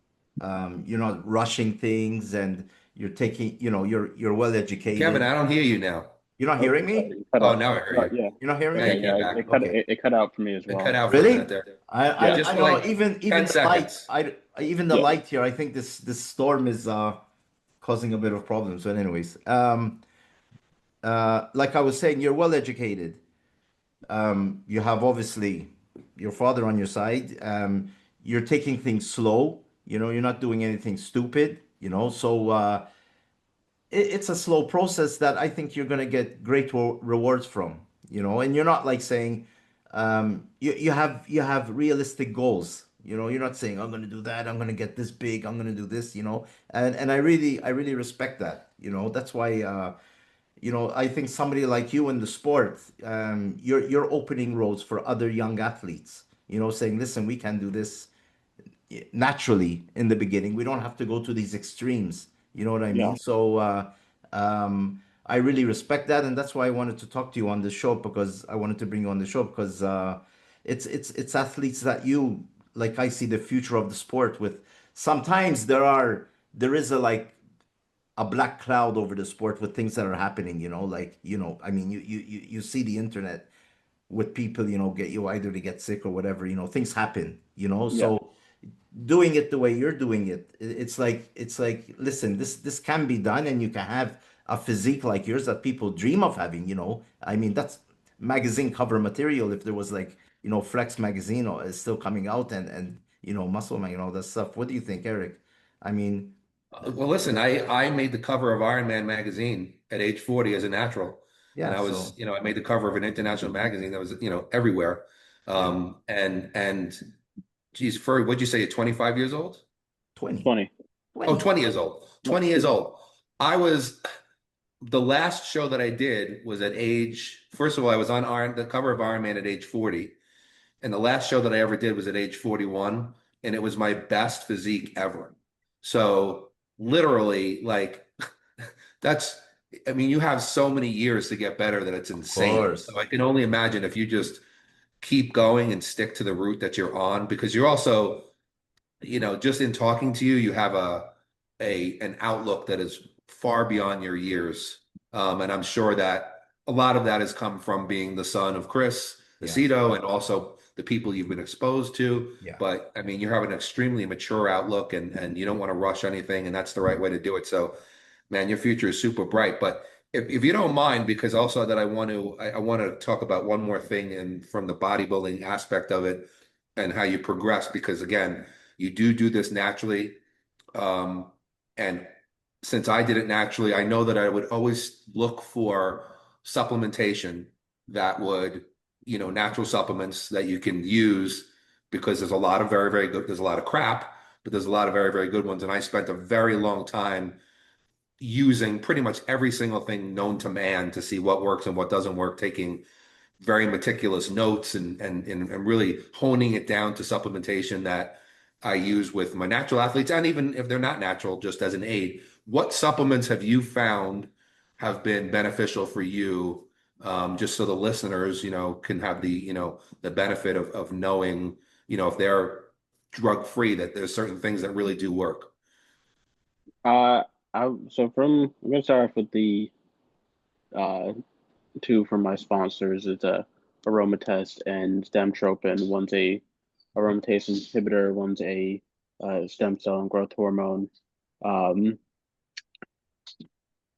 not rushing things and you're taking, you're well Kevin, educated. I don't hear you now. You're not Oh, hearing sorry, me? it cut Oh, out. now I hear Sorry, you. yeah, You're not hearing Now you me? came yeah, back. Okay. it cut out for me as It cut well. out for a minute Really? there. I Yeah, I, Just I for know like even 10 the light seconds. even the yeah, light here, I think this storm is causing a bit of problems. But anyways, like I was saying, you're well educated. You have obviously your father on your side. You're taking things slow. You're not doing anything stupid. So it's a slow process that I think you're going to get great rewards from. And you're not like saying you have realistic goals. You're not saying I'm going to do that. I'm going to get this big. I'm going to do this. And I really respect that. That's why. I think somebody like you in the sport, you're opening roads for other young athletes. Saying, listen, we can do this naturally in the beginning. We don't have to go to these extremes. You know what I yeah, mean? So I really respect that, and that's why I wanted to talk to you on the show because I wanted to bring you on the show because it's athletes that you like. I see the future of the sport with. Sometimes there is a black cloud over the sport with things that are happening, I mean, you see the internet with people, get you either to get sick or whatever, things happen, yeah, so doing it the way you're doing it, it's like, listen, this can be done and you can have a physique like yours that people dream of having, I mean, that's magazine cover material if there was like, Flex magazine or is still coming out and Muscle Man and all that stuff. What do you think, Eric? I mean, Well, listen, I made the cover of Iron Man magazine at age 40 as a natural. And yeah, I was, so I made the cover of an international magazine that was, everywhere. yeah, And geez, Furry, what'd you say? You're 25 years old? 20 20. Oh, 20 20 years old. No, 20 years old. I was The last show that I did was at age, first of all, I was on the cover of Iron Man at age 40. And the last show that I ever did was at age 41. And it was my best physique ever. So literally, like, that's, I mean, you have so many years to get better that it's of insane. course. So I can only imagine if you just keep going and stick to the route that you're on, because you're also, just in talking to you, you have an outlook that is far beyond your years. And I'm sure that a lot of that has come from being the son of Chris Yeah, Aceto and also the people you've been exposed to. yeah, But I mean, you have an extremely mature outlook and you don't want to rush anything, and that's the right way to do it. So, man, your future is super bright. But if you don't mind, because also that I want to talk about one more thing and from the bodybuilding aspect of it and how you progress, because again, you do this naturally. And since I did it naturally, I know that I would always look for supplementation that would, natural supplements that you can use, because there's a lot of very, very good, there's a lot of crap, but there's a lot of very, very good ones. And I spent a very long time using pretty much every single thing known to man to see what works and what doesn't work, taking very meticulous notes and really honing it down to supplementation that I use with my natural athletes, and even if they're not natural, just as an aid. What supplements have you found have been beneficial for you just so the listeners, can have the benefit of knowing, if they're drug-free, that there's certain things that really do work. I'm gonna start off with the two from my sponsors. It's a aromatase and stemtropin. One's a aromatase inhibitor. One's a stem cell and growth hormone. I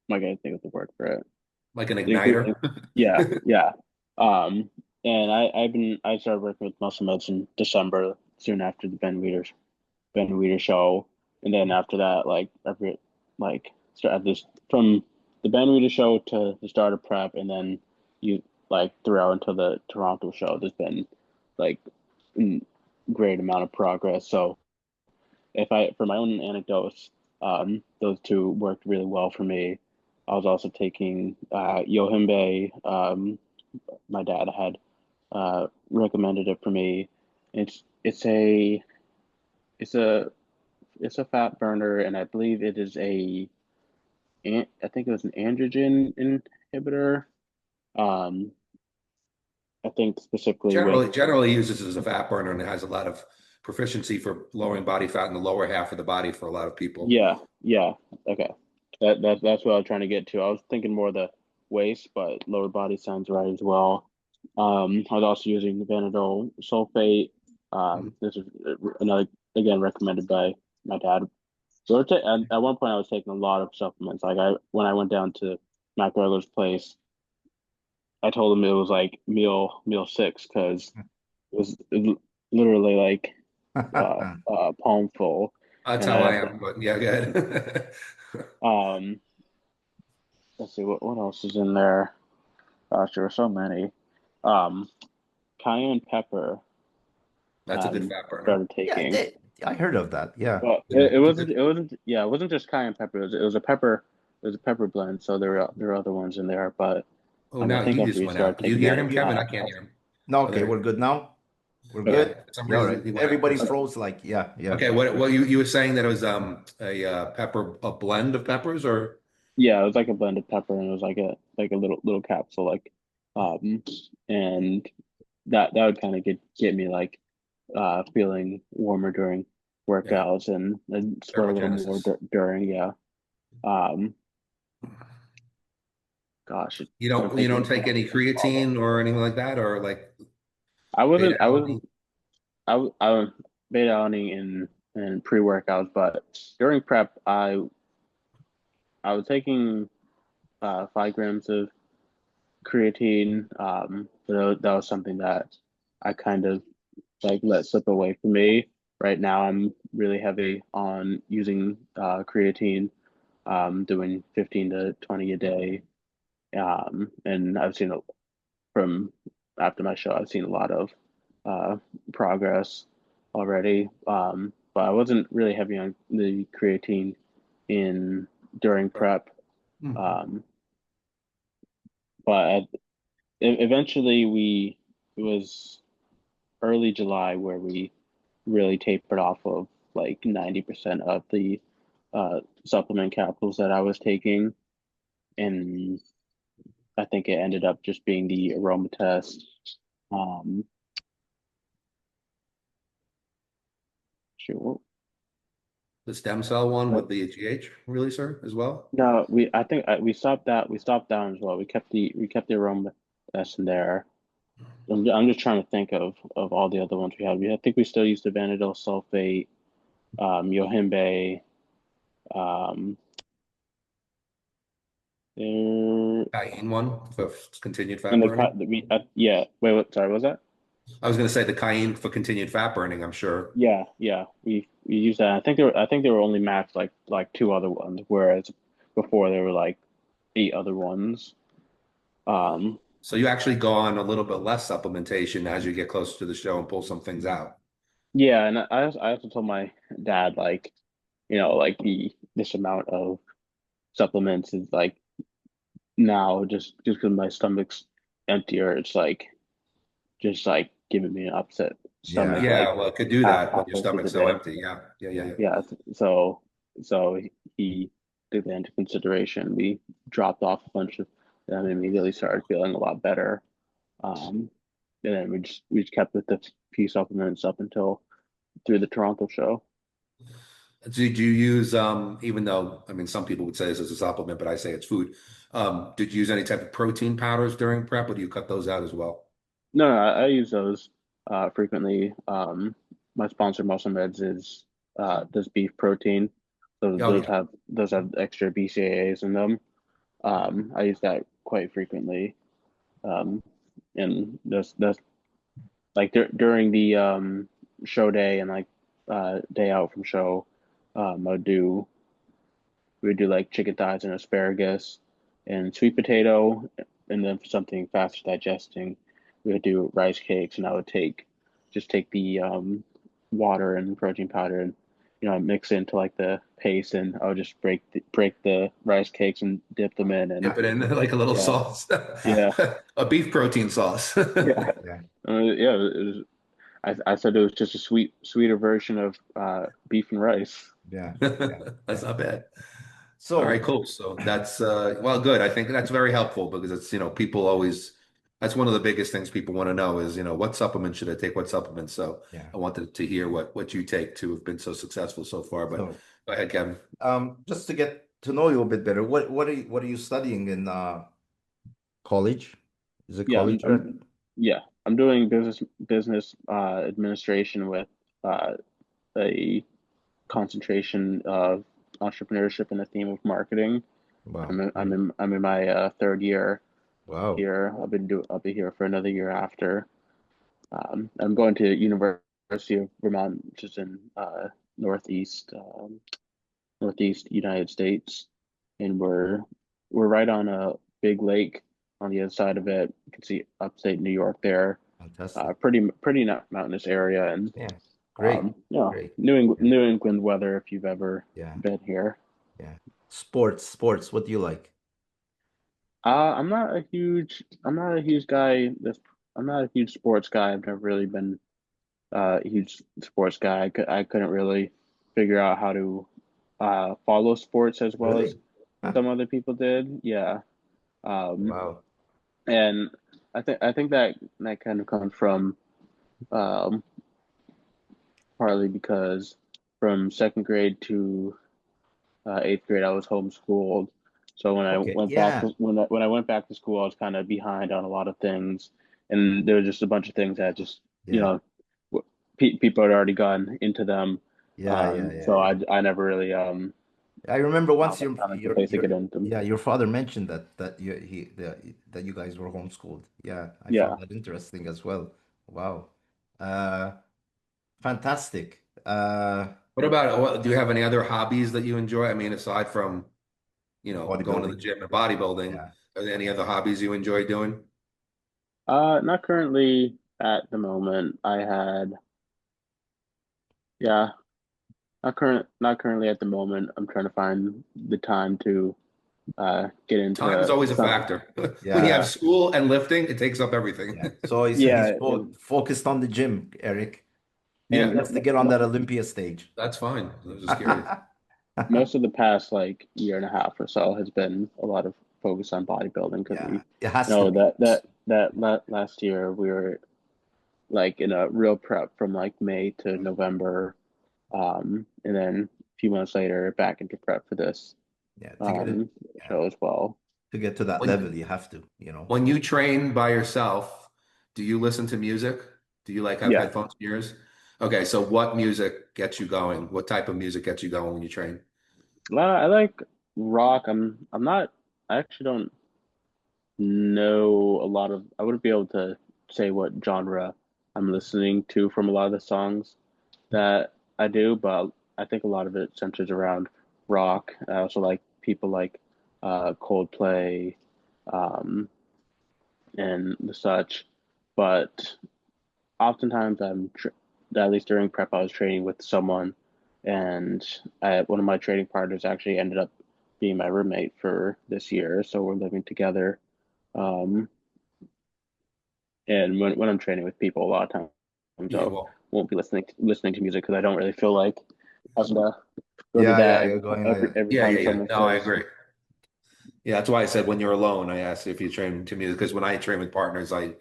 gotta think of the word for it. Like an igniter. Yeah, yeah. And I started working with muscle meds in December, soon after the Ben Weider show, and then after that, from the Ben Weider show to the start of prep, and then you throughout until the Toronto show, there's been like great amount of progress. So for my own anecdotes, those two worked really well for me. I was also taking Yohimbe. My dad had recommended it for me. It's a fat burner, and I believe it is I think it was an androgen inhibitor. I think specifically generally uses as a fat burner, and it has a lot of proficiency for lowering body fat in the lower half of the body for a lot of people. Yeah, okay. That's what I was trying to get to. I was thinking more the waist, but lower body sounds right as well. I was also using vanadol sulfate. This is another, again, recommended by my dad. So at one point I was taking a lot of supplements. When I went down to Mac Regler's place, I told him it was like meal 6 because it was literally like palm full. That's And how I am, but yeah, good. Let's see what else is in there. Gosh, there were so many. Cayenne pepper. That's a good fat burner. Started taking. Yeah, I heard of that. Yeah. Well, it wasn't just cayenne pepper. It was a pepper. It was a pepper blend. So there were other ones in there, but now I think you after just you went start out. Do you taking hear that, him, Kevin? I can't hear him. No, okay, we're good now. We're Okay. good. For some All reason, right. he went out. Everybody's froze. Yeah. Okay, what you were saying that it was a blend of peppers, or Yeah, it was like a blended pepper, and it was like a little capsule, and that would kind of get me feeling warmer during workouts and sweat a little more during. Yeah. Um, Gosh, you don't take any creatine or anything like that, or like I wasn't beta-alanine? I was beta alanine in pre-workouts, but during prep I was taking 5 grams of creatine. But that was something that I kind of let slip away from me. Right now, I'm really heavy on using creatine, doing 15 to 20 a day. And from after my show, I've seen a lot of progress already. But I wasn't really heavy on the creatine during prep. Mm-hmm. But eventually it was early July where we really tapered off of like 90% of the supplement capsules that I was taking. And I think it ended up just being the aromatase. Sure. The stem cell one with the GH releaser as well? No, I think we stopped that. We stopped down as well. We kept the aromatase in there. I'm just trying to think of all the other ones we had. I think we still used the vanadol sulfate, Yohimbe, Cayenne one for continued fat and burning. yeah. Wait, sorry, what was that? I was going to say the cayenne for continued fat burning, I'm sure. Yeah. We used that. I think there were only max like 2 other ones, whereas before there were like 8 other ones. So you actually go on a little bit less supplementation as you get closer to the show and pull some things out. Yeah, and I also told my dad this amount of supplements is now just because my stomach's emptier, it's just giving me an upset stomach. Yeah, well, it could do that when your halfway through the stomach's so day. empty. Yeah. Yeah, so he took that into consideration. We dropped off a bunch of and I immediately started feeling a lot better. And then we just kept with the few supplements up until through the Toronto show. Did you use even though I mean some people would say this is a supplement, but I say it's food. Did you use any type of protein powders during prep, or do you cut those out as well? No, no, I use those frequently. My sponsor, Muscle Meds, is does beef protein. So Oh yeah. those have extra BCAAs in them. I use that quite frequently. Um, and that's like during the show day and like day out from show, I would do like chicken thighs and asparagus and sweet potato, and then for something faster digesting, we would do rice cakes, and I would take the water and protein powder and mix it into like the paste, and I would just break the rice cakes and dip them in, and Dip it in like a little yeah, sauce, yeah, a beef protein sauce. yeah, Yeah. yeah. It was, I said it was just a sweeter version of beef and rice. Yeah. Yeah. That's Yeah. not bad. All right, So, cool. So that's well, good. I think that's very helpful because it's, people always that's one of the biggest things people want to know is, what supplements should I take, what supplements. So yeah. I wanted to hear what you take to have been so successful so far. But So, go ahead, Kevin. just to get to know you a bit better, what are you studying in college? Is it Yeah, college, right? yeah, I'm doing business administration with uh, a concentration of entrepreneurship and a theme of marketing. Wow. Great. I'm in my third year Wow. here. I'll be here for another year after. I'm going to University of Vermont, which is in northeast northeast United States, and we're right on a big lake on the other side of it. You can see upstate New York there. Fantastic. Pretty mountainous area, and Yeah. Great. Great. Yeah. New England weather if you've ever Yeah. been here. Yeah. Sports. What do you like? I'm not a huge guy. I'm not a huge sports guy. I've never really been a huge sports guy. I couldn't really figure out how to follow sports as well as Really? Huh. some other people did. Yeah. Um, Wow. and I think that kind of comes from um, partly because from second grade to eighth grade I was homeschooled. So Okay. Yeah. when I went back to school, I was kind of behind on a lot of things, and there was just a bunch of things that just you Yeah. know people had already gone into them. Yeah. Yeah. Yeah. So Yeah. I never really I remember once found like the place to get into them. yeah, your father mentioned that you guys were homeschooled. Yeah, I found Yeah. that interesting as well. Wow. Uh Fantastic. What about do you have any other hobbies that you enjoy? I mean, aside from, going to the Bodybuilding. gym and bodybuilding, Yeah. are there any other hobbies you enjoy doing? Not currently at the moment. I had, yeah, not currently at the moment. I'm trying to find the time to get Time is into always a some. factor. When you have Yeah. school and lifting, it takes up everything. Yeah. So he's Yeah, focused on the gym, Eric. He Yeah, and has to get on that Olympia stage. that's fine. I was just curious. most of the past like year and a half or so has been a lot of focus on bodybuilding because we Yeah, it has to know be. last year we were like in a real prep from like May to November, and then a few months later back into prep for this Yeah, um, yeah, show as well. to get to that When level, you have to. when you train by yourself, do you listen to music? Do you like have Yeah, headphones in your ears? Okay, so what music gets you going? What type of music gets you going when you train? I like rock. I'm not. I actually don't know a lot of. I wouldn't be able to say what genre I'm listening to from a lot of the songs that I do, but I think a lot of it centers around rock. I also like people like Coldplay, um, and the such. But oftentimes at least during prep, I was training with someone, and one of my training partners actually ended up being my roommate for this year. So we're living together. Um, and when I'm training with people, a lot of times Yeah, I well, won't be listening to music because I don't really feel like having to go to Yeah, that you're going. every yeah, time yeah, yeah. someone No, I says, agree. Yeah, that's why I said when you're alone, I asked if you train to me because when I train with partners, I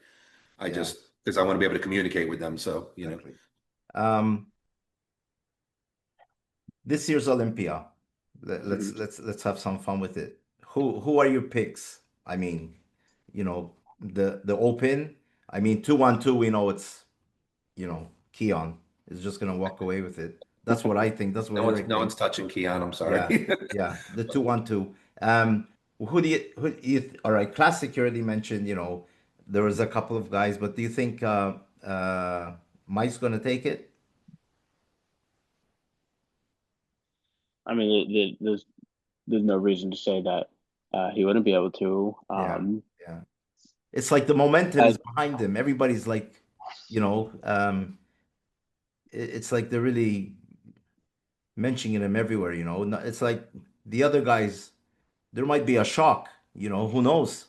Yeah, just because I want to be able to communicate with them. So, you know. exactly. Um, this year's Olympia. Mhm. Let's have some fun with it. Who are your picks? I mean, the open. I mean, 2-1-2. We know it's Keon is just gonna walk away with it. That's what I think. That's what Eric No one's thinks. touching Keon. I'm Yeah, sorry. yeah. The 2-1-2. All right, classic you already mentioned, there was a couple of guys, but do you think Mike's gonna take it? I mean, there's no reason to say that he wouldn't be able to. Yeah, yeah. It's like the momentum As is behind him. Everybody's like, you know, it's like they're really mentioning him everywhere, It's like the other guys, there might be a shock, who knows,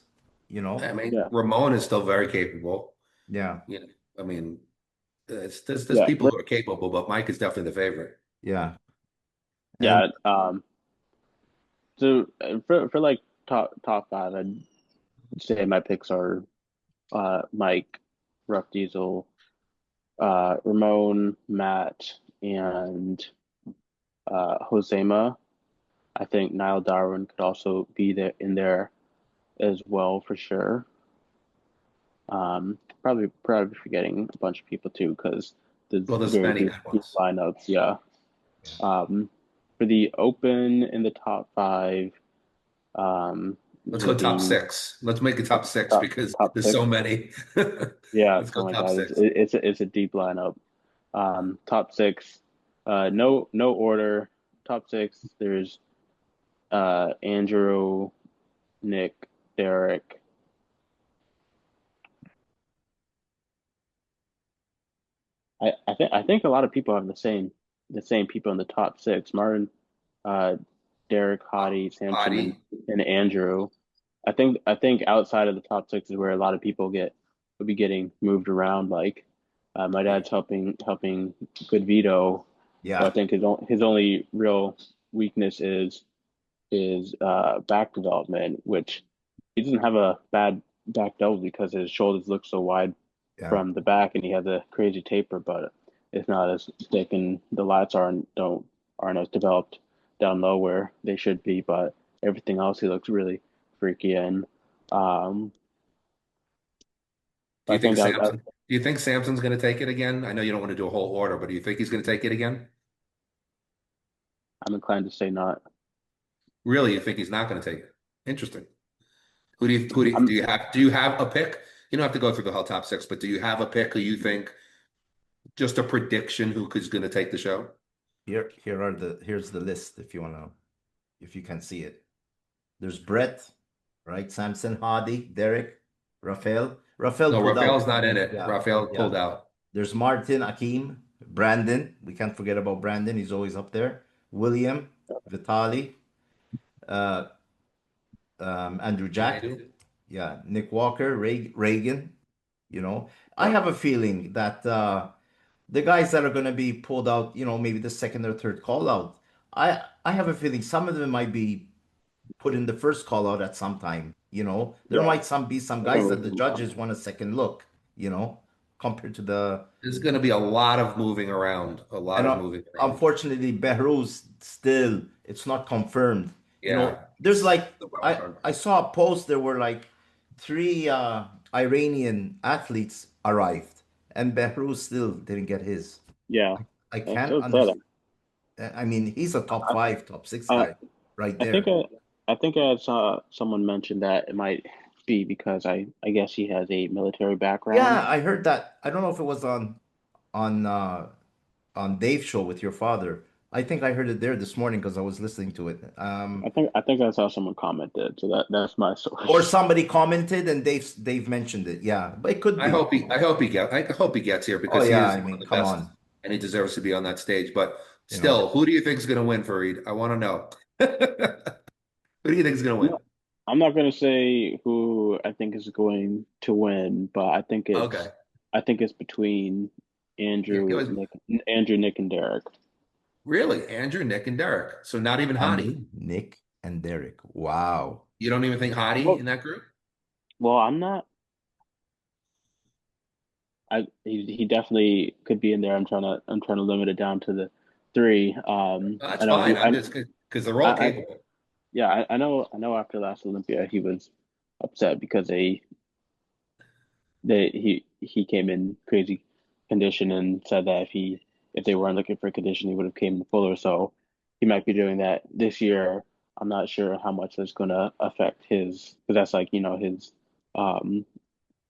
you know? I mean, yeah, Ramon is still very capable. Yeah, You know, I mean, there's yeah, people who are capable, but Mike is definitely the favorite. yeah. And yeah. So for like top five, I'd say my picks are Mike, Rough Diesel, Ramon, Matt, and Josema. I think Niall Darwin could also be there in there as well for sure. Probably forgetting a bunch of people too because there's Well, there's very many deep, good deep ones. lineups. Yeah. yeah. For the open in the top five, Let's go top maybe six. Let's make it top six top because top there's six. so many. Yeah. Let's go Oh my top God, six. it's a deep lineup. Top six. No order. Top six. There's Andrew, Nick, Derek. I think a lot of people have the same people in the top six. Martin, uh, Derek, Hottie, Samson, and Adi, Andrew. I think outside of the top six is where a lot of people will be getting moved around. Like my dad's helping Good Vito, but I Yeah, think his only real weakness is back development, which he doesn't have a bad back double because his shoulders look so wide yeah. from the back, and he has a crazy taper, but it's not as thick, and the lats aren't as developed down low where they should be. But everything else, he looks really freaky, and um, do you I think think Samson? Do you think Samson's going to take it again? I know you don't want to do a whole order, but do you think he's going to take it again? I'm inclined to say not. Really, you think he's not going to take it? Interesting. Do I'm you have a pick? You don't have to go through the whole top six, but do you have a pick who you think just a prediction who is going to take the show? Here's the list if you can see it. There's Brett, right? Samson, Hardy, Derek, Rafael. Rafael No, pulled Rafael's out. not in it. Yeah, Rafael yeah. pulled out. There's Martin, Akeem, Brandon. We can't forget about Brandon. He's always up there. William, Vitali, uh, Andrew And I Jack. do. Yeah, Nick Walker, Reagan. You know, I have a feeling that the guys that are going to be pulled out, maybe the second or third call out, I have a feeling some of them might be put in the first call out at some time. There Yeah, might be some I think guys we're that the gonna come. judges want a second look, compared to the There's going to be a lot of moving around. A lot and of moving around. unfortunately, Behruz still it's not confirmed. Yeah. There's like The wild I card. I saw a post. There were like three Iranian athletes arrived, and Behruz still didn't get his. Yeah, I that's can't so sad. understand. I mean, he's a top I, five, top six I, guy right I think there. I saw someone mention that it might be because I guess he has a military background. Yeah, I heard that. I don't know if it was on on Dave's show with your father. I think I heard it there this morning because I was listening to it. I think I saw someone commented, so that's my Or source. somebody commented and Dave mentioned it. Yeah, but it could be. I hope he gets here Oh because he yeah, is I one of mean, the come best on, and he deserves to be on that stage. But you know. still, who do you think is going to win, Fareed? I want to know. Who do you think is going to I'm win? not, I'm not going to say who I think is going to win, but I think Okay. it's between Yeah, it Andrew, was Nick, and Derek. really Andrew, Nick, and Derek. So not even Hottie. Andrew, Nick, and Derek. Wow. You don't even think Hottie Well, in that group? well, I'm not. He definitely could be in there. I'm trying to limit it down to the three. That's I know fine. I'm just because they're all I capable. yeah, I know after last Olympia he was upset because he came in crazy condition and said that if they weren't looking for condition he would have came fuller. So he might be doing that this year. I'm not sure how much that's going to affect his because that's like his um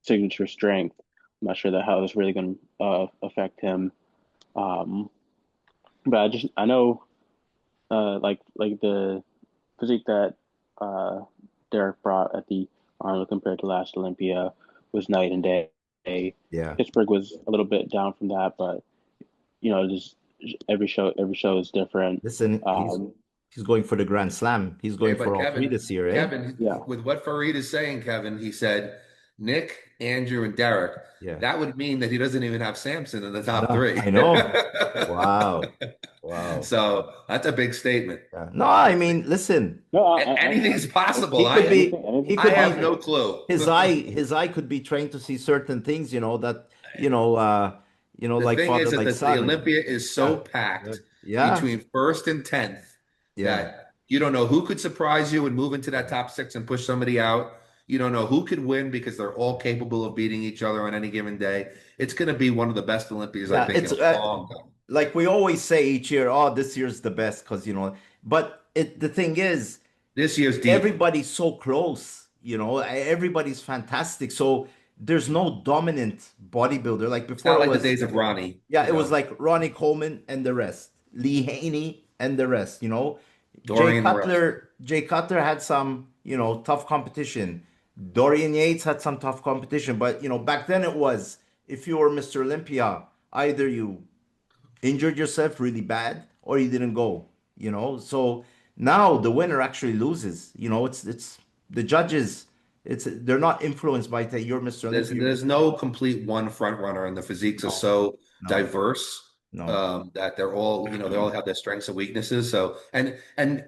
signature strength. I'm not sure that how that's really going to affect him. Um, but I know like the physique that uh, Derek brought at the Arnold compared to last Olympia was night and day. Yeah. Pittsburgh was a little bit down from that, but just every show is different. Listen, Um, he's going for the Grand Slam. He's Okay, going but for all three this year, eh? Kevin, yeah, with what Farid is saying, Kevin, he said Nick, Andrew, and Derek. Yeah. That would mean that he doesn't even have Samson in the top No, three. I know. Wow. Wow. So that's a big statement. Yeah. No, I mean, listen, no, Anything's possible. he could anything, be, he anything's I could have be, no possible. clue. his eye could be trained to see certain things, that, The like thing is father, that like the son. Olympia is so Yeah. Yeah. packed Yeah. between first and 10th Yeah. that you don't know who could surprise you and move into that Yeah. top six and push somebody out. You don't know who could win because they're all capable of beating each other on any given day. It's going to be one of the best Olympias, I Yeah. think, in It's a long time. like we always say each year, oh, this year's the best because, but the thing is, This year's deep. everybody's so close, everybody's fantastic. So there's no dominant bodybuilder. Like It's before not it like the was, days of Ronnie, yeah, it was like Ronnie Coleman and the rest, Lee Haney and the rest, Dorian the rest. Jay Cutler had some, tough competition. Dorian Yates had some tough competition, but back then it was if you were Mr. Olympia, either you injured yourself really bad or you didn't go, So now the winner actually loses. It's the judges. They're not influenced by you're Mr. Olympia. There's no complete one front runner, and the physiques are No, so no, diverse no. that they're all, they all have their strengths and weaknesses. So, and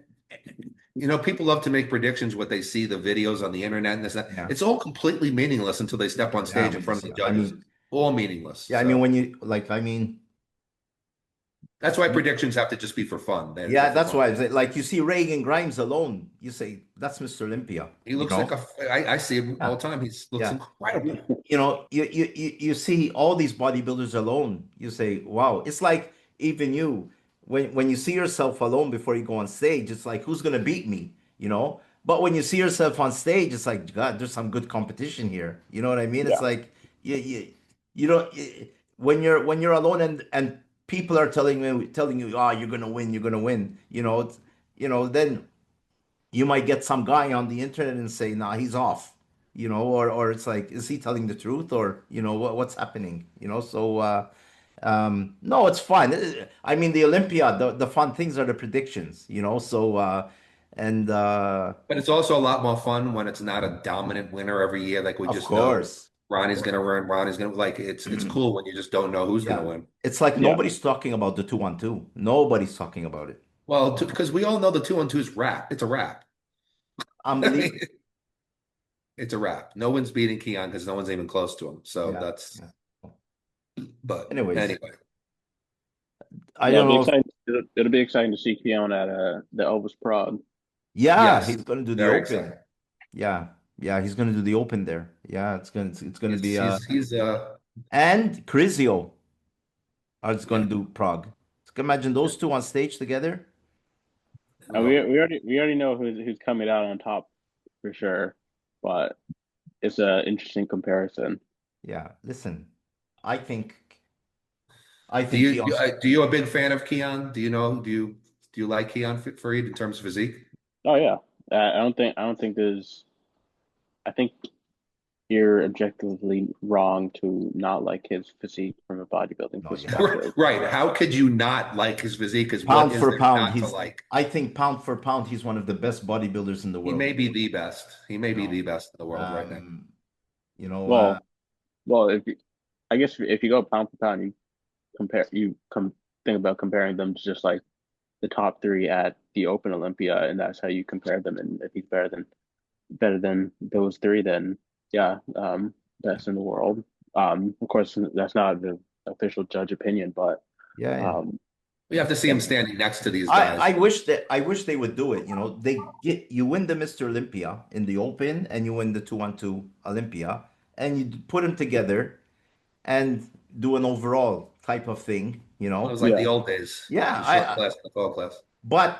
people love to make predictions what they see the videos on the internet and this that. Yeah, It's all completely meaningless until they step on yeah. stage in When you front of see, the I judges. mean, All meaningless. yeah, I mean So when you like, I mean, that's why predictions have to just be for fun. They're yeah, for that's fun. why I say, like you see Reagan Grimes alone, you say that's Mr. Olympia. He looks like I see him all Yeah, the time. He looks yeah. incredible. You see all these bodybuilders alone, you say, wow. It's like even you, when you see yourself alone before you go on stage, it's like who's gonna beat me, But when you see yourself on stage, it's like, God, there's some good competition here. You know what I mean? It's Yeah, like you don't when you're alone and people are telling you, oh, you're gonna win, then you might get some guy on the internet and say, nah, he's off, or it's like, is he telling the truth, or what's happening, so no, it's fun. I mean, the Olympia, the fun things are the predictions, so and But it's also a lot more fun when it's not a dominant winner every year. Like we of just know course, Ronnie's gonna win, Ronnie's gonna like it's cool when you just don't know who's gonna yeah, win. it's like yeah. nobody's talking about the 2-on-2. Nobody's talking about it. Well, because we all know the 2-on-2 is rap. It's a rap. I mean, Unbelievable. it's a rap. No one's beating Keon because no one's even close to him. So Yeah, that's yeah. but Anyways, anyway. I Yeah, don't it'll be know if, exciting. It'll be exciting to see Keon at the Elvis Prod. yeah, Yes, he's gonna do the very open. excited. Yeah, yeah, he's gonna do the open there. Yeah, it's gonna He's be he's he's and Crizio is yeah. gonna do Prague. So can you imagine those two on stage together? And Well, we already know who's coming out on top for sure, but it's an interesting comparison. Yeah, listen, I think I do think you do, Keon's do you a big fan of Keon? Do you know do you like Keon Farid in terms of physique? Oh yeah, I don't think there's. I think you're objectively wrong to not like his physique from a bodybuilding no, you have to. perspective. Right. How could you not like his physique? Because what Pound is for there pound, not to like? I think pound for pound, he's one of the best bodybuilders in the He world. may be the best. He may You be know, the best in the world right now. um, you know, Well, well, I guess if you go pound for pound, you think about comparing them to just like the top three at the Open Olympia, and that's how you compare them. And if he's better than those three, then yeah, best in the world. Of course, that's not the official judge opinion, but Yeah, yeah. We have to see him standing next to these I, guys. I wish they would do it. You know, you win the Mr. Olympia in the Open and you win the 2-on-2 Olympia, and you put them together and do an overall type of thing. You Well, it know, was like yeah, the old days. yeah. The short class, the tall class. But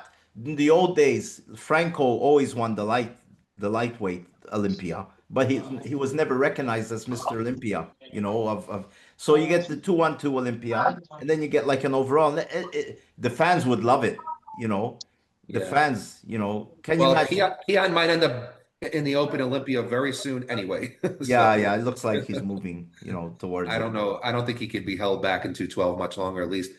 in the old days, Franco always won the lightweight Olympia, but he was never recognized as Mr. Olympia. You know, of so you get the 2-on-2 Olympia, and then you get like an overall. The fans would love it. You know, the Yeah. fans. You know, can you Well, imagine? Keon might end up in the Open Olympia very soon anyway. Yeah, So yeah. It looks like he's moving. You know, towards I it. don't know. I don't think he could be held back in 212 much longer. At least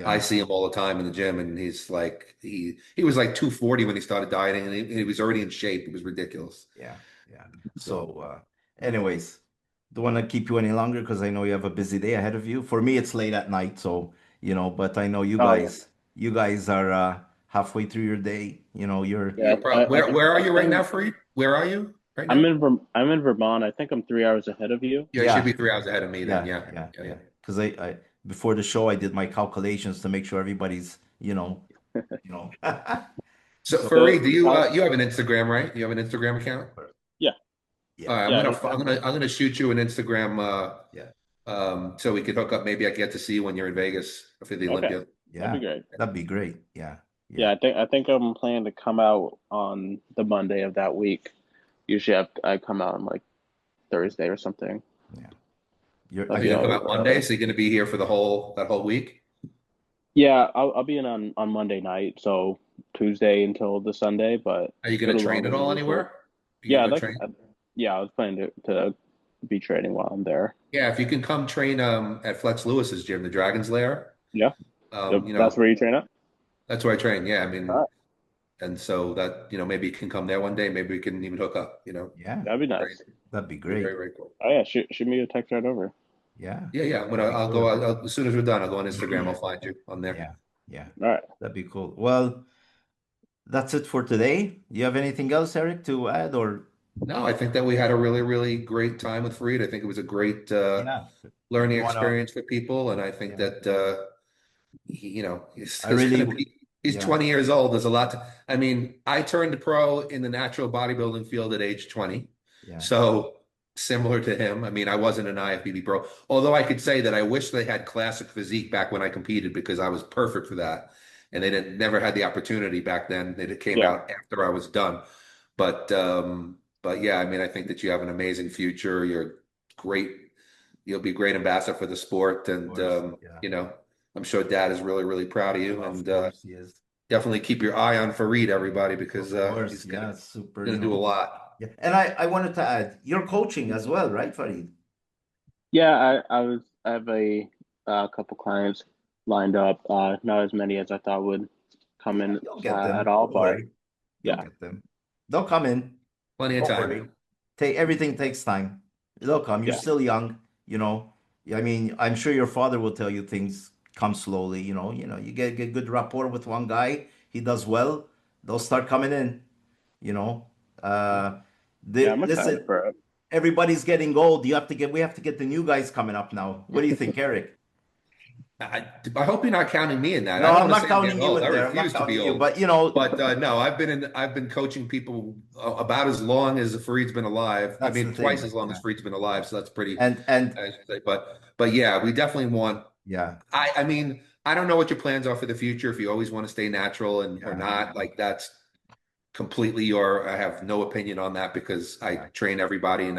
I Yeah, see him all the time in the gym, and he's like he was like 240 when he started dieting, and he was already in shape. It was ridiculous. yeah, yeah. So So, anyways, don't want to keep you any longer because I know you have a busy day ahead of you. For me, it's late at night, so you know. But I know oh yeah, you guys are halfway through your day. You know, you're yeah, yeah. probably. Where are I you right think now, Farid? Where are you right now? I'm in Vermont. I think I'm 3 hours ahead of you. Yeah, you should yeah, be 3 hours ahead of me then. yeah, Yeah, yeah, yeah, yeah. yeah. Because I before the show, I did my calculations to make sure everybody's you know. So So So Farid, do you you have an Instagram, right? You have an Instagram account? yeah, All yeah, right, yeah, I'm gonna shoot you an Instagram yeah, so we could hook up. Maybe I get to see you when you're in Vegas for the okay, Olympia. that'd be yeah. great. That'd be great. Yeah, Yeah, yeah, I think I'm planning to come out on the Monday of that week. Usually I come out on like Thursday or something. yeah. You're Oh, That'd I you're be gonna think come all. out Monday, so you're gonna be here for that whole week? Yeah, I'll be in on Monday night, so Tuesday until the Sunday, but Are you a gonna little train longer at than all usual. anywhere? Are you Yeah, gonna I'd go like train? yeah, I was planning to be training while I'm there. Yeah, if you can come train at Flex Lewis's gym, the Dragon's Lair. Yeah, yep, You that's know, where you train at. that's where I train. Yeah, I All mean, right, and so that, maybe you can come there one day. Maybe we can even hook up. yeah, that'd be Great. nice. that'd be Be very, great. very cool. Oh yeah, shoot me a text right over. Yeah, Yeah, yeah. that'd be I'll cool. go as soon as we're done. I'll go on Instagram. I'll find you on there. Yeah, yeah, All right. that'd be cool. Well, that's it for today. You have anything else, Eric, to add or No, I think that we had a really, really great time with Farid. I think it was a great yeah, learning you wanna experience for people, and I think yeah. that I he's really gonna be he's yeah, 20 years old. There's a lot to, I mean, I turned pro in the natural bodybuilding field at age 20. yeah, So similar to him. I mean, I wasn't an IFBB pro, although I could say that I wish they had classic physique back when I competed because I was perfect for that. And they didn't never had the opportunity back then. It came Yeah, out after I was done. But yeah, I mean, I think that you have an amazing future. You're great. You'll be a great ambassador for the sport, of and course. Yeah, I'm sure Dad is really, really proud of you. of And course he is. definitely keep your eye on Farid, everybody, Of because course, he's yeah, it's super, gonna do a lot. yeah. And I wanted to add, you're coaching as well, right, Farid? yeah. I have a couple clients lined up. Not as many as I thought would come Yeah, in you'll get at them. all, Don't but worry. You'll yeah, get them. They'll come in. Plenty of Don't time. worry. Everything takes time. They'll come. You're yeah, still young, you know. I mean, I'm sure your father will tell you things come slowly, you get good rapport with one guy, he does well, they'll start coming in, you know. Uh yeah. I'm excited listen, for it. everybody's getting old. We have to get the new guys coming up now. What do you think, Eric? I hope you're not counting me in that. No, I don't I'm want to not say I'm counting getting you old. in I there. I'm not refuse to be counting you, old. but But no, I've been coaching people about as long as Farid's been alive. I that's the mean, twice thing. as long as Yeah. Farid's been alive. So that's pretty. And I should say. But yeah, we definitely want. yeah, I mean, I don't know what your plans are for the future. If you always want to stay natural and or yeah, not, like that's completely your. I have no opinion on that because I yeah, train everybody,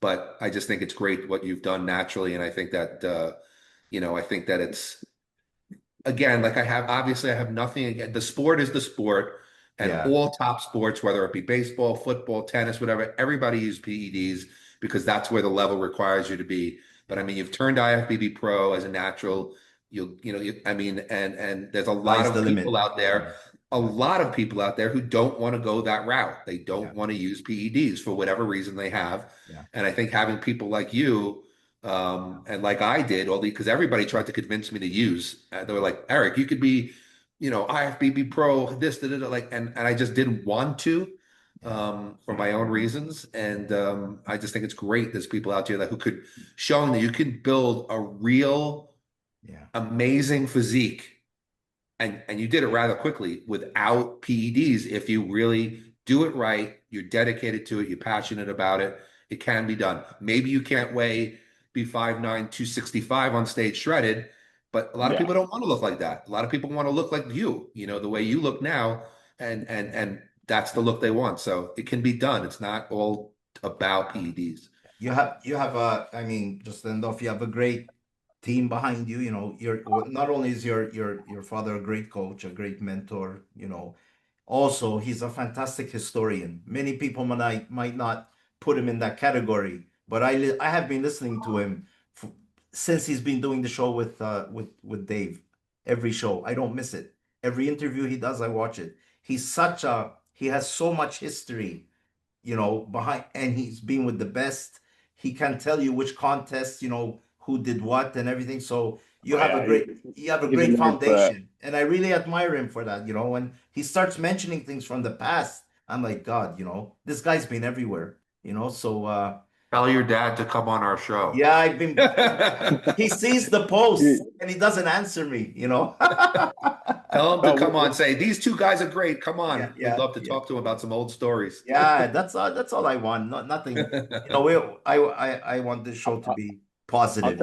but I just think it's great what you've done naturally, and I think that I think that it's again, like obviously I have nothing again. The sport is the sport, and yeah, all top sports, whether it be baseball, football, tennis, whatever, everybody uses PEDs because that's where the level requires you to be. But I yeah. mean, you've turned IFBB Pro as a natural. I mean, and there's a lot Sky's the of people limit. out Yeah, there, a yeah, lot of people out there who don't want to go that route. They yeah, don't want to use PEDs for whatever reason they have. yeah, And I think having people like you and like I did, because everybody tried to convince me to use. They were like, Eric, you could be IFBB Pro, this, like, and I just didn't want to, for my own reasons. And I just think it's great there's people out there who could showing that you can build a real, amazing physique. And you did it rather quickly without PEDs. If you really do it right, you're dedicated to it, you're passionate about it, it can be done. Maybe you can't be 5'9", 265 on stage shredded, but a lot of people don't want to look like that. A lot of people want to look like you, the way you look now, and that's the look they want. So it can be done. It's not all about PEDs. You have I mean, just enough. You have a great team behind you. You're not only is your father a great coach, a great mentor. Also he's a fantastic historian. Many people might not put him in that category, but I have been listening to him since he's been doing the show with Dave. Every show, I don't miss it. Every interview he does, I watch it. He has so much history, behind, and he's been with the best. He can tell you which contests, who did what and everything. So you have a great foundation, and I really admire him for that. When he starts mentioning things from the past, I'm like, God, this guy's been everywhere. So tell your dad to come on our show. Yeah, he sees the post and he doesn't answer me. Tell him to come on. Say these two guys are great. Come on, we'd love to talk to him about some old stories. Yeah, that's all I want. Nothing. I want this show to be positive.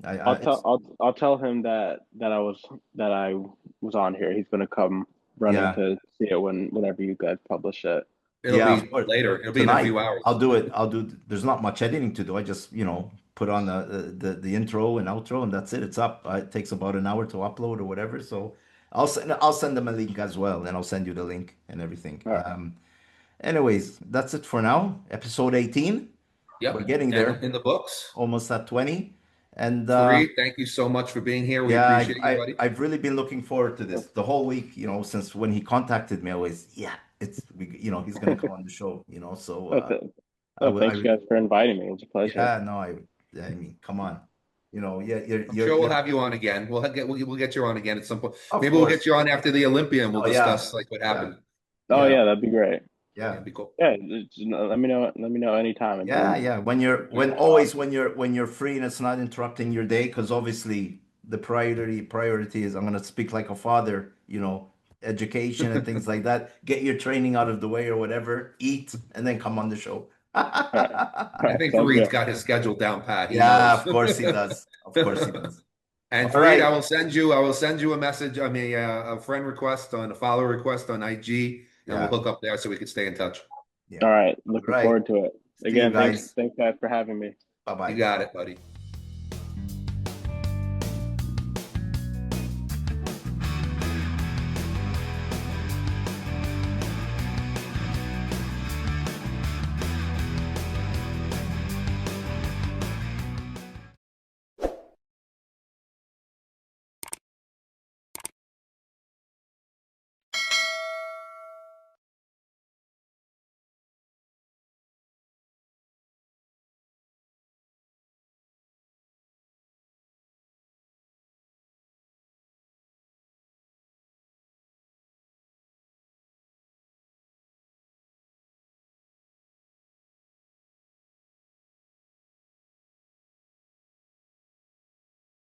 I'll tell him that I was on here. He's gonna come running to see it whenever you guys publish it. It'll be later. It'll be in a few hours. I'll do it. There's not much editing to do. I just put on the intro and outro, and that's it. It's up. It takes about an hour to upload or whatever. So I'll send them a link as well, and I'll send you the link and everything. Right. Anyways, that's it for now. Episode 18. Yeah, we're getting there in the books. Almost at 20. And Farid, thank you so much for being here. We appreciate you, buddy. I've really been looking forward to this the whole week. Since when he contacted me, I always he's gonna come on the show. So thanks you guys for inviting me. It was a pleasure. Yeah, no, I mean, come on. I'm sure we'll have you on again. We'll get you on again at some point. Maybe we'll get you on after the Olympia and we'll discuss like what happened. Yeah, that'd be great. Yeah, that'd be cool. Yeah, let me know anytime. Yeah. When you're free and it's not interrupting your day, because obviously the priority is I'm gonna speak like a father, education and things like that. Get your training out of the way or whatever, eat, and then come on the show. I think Farid's got his schedule down pat. Of course he does. Of course he does. And Farid, I will send you a message. I mean, a friend request a follow request on IG, and we'll hook up there so we can stay in touch. All right, looking forward to it. Again, thanks guys for having me. Bye-bye. You got it, buddy.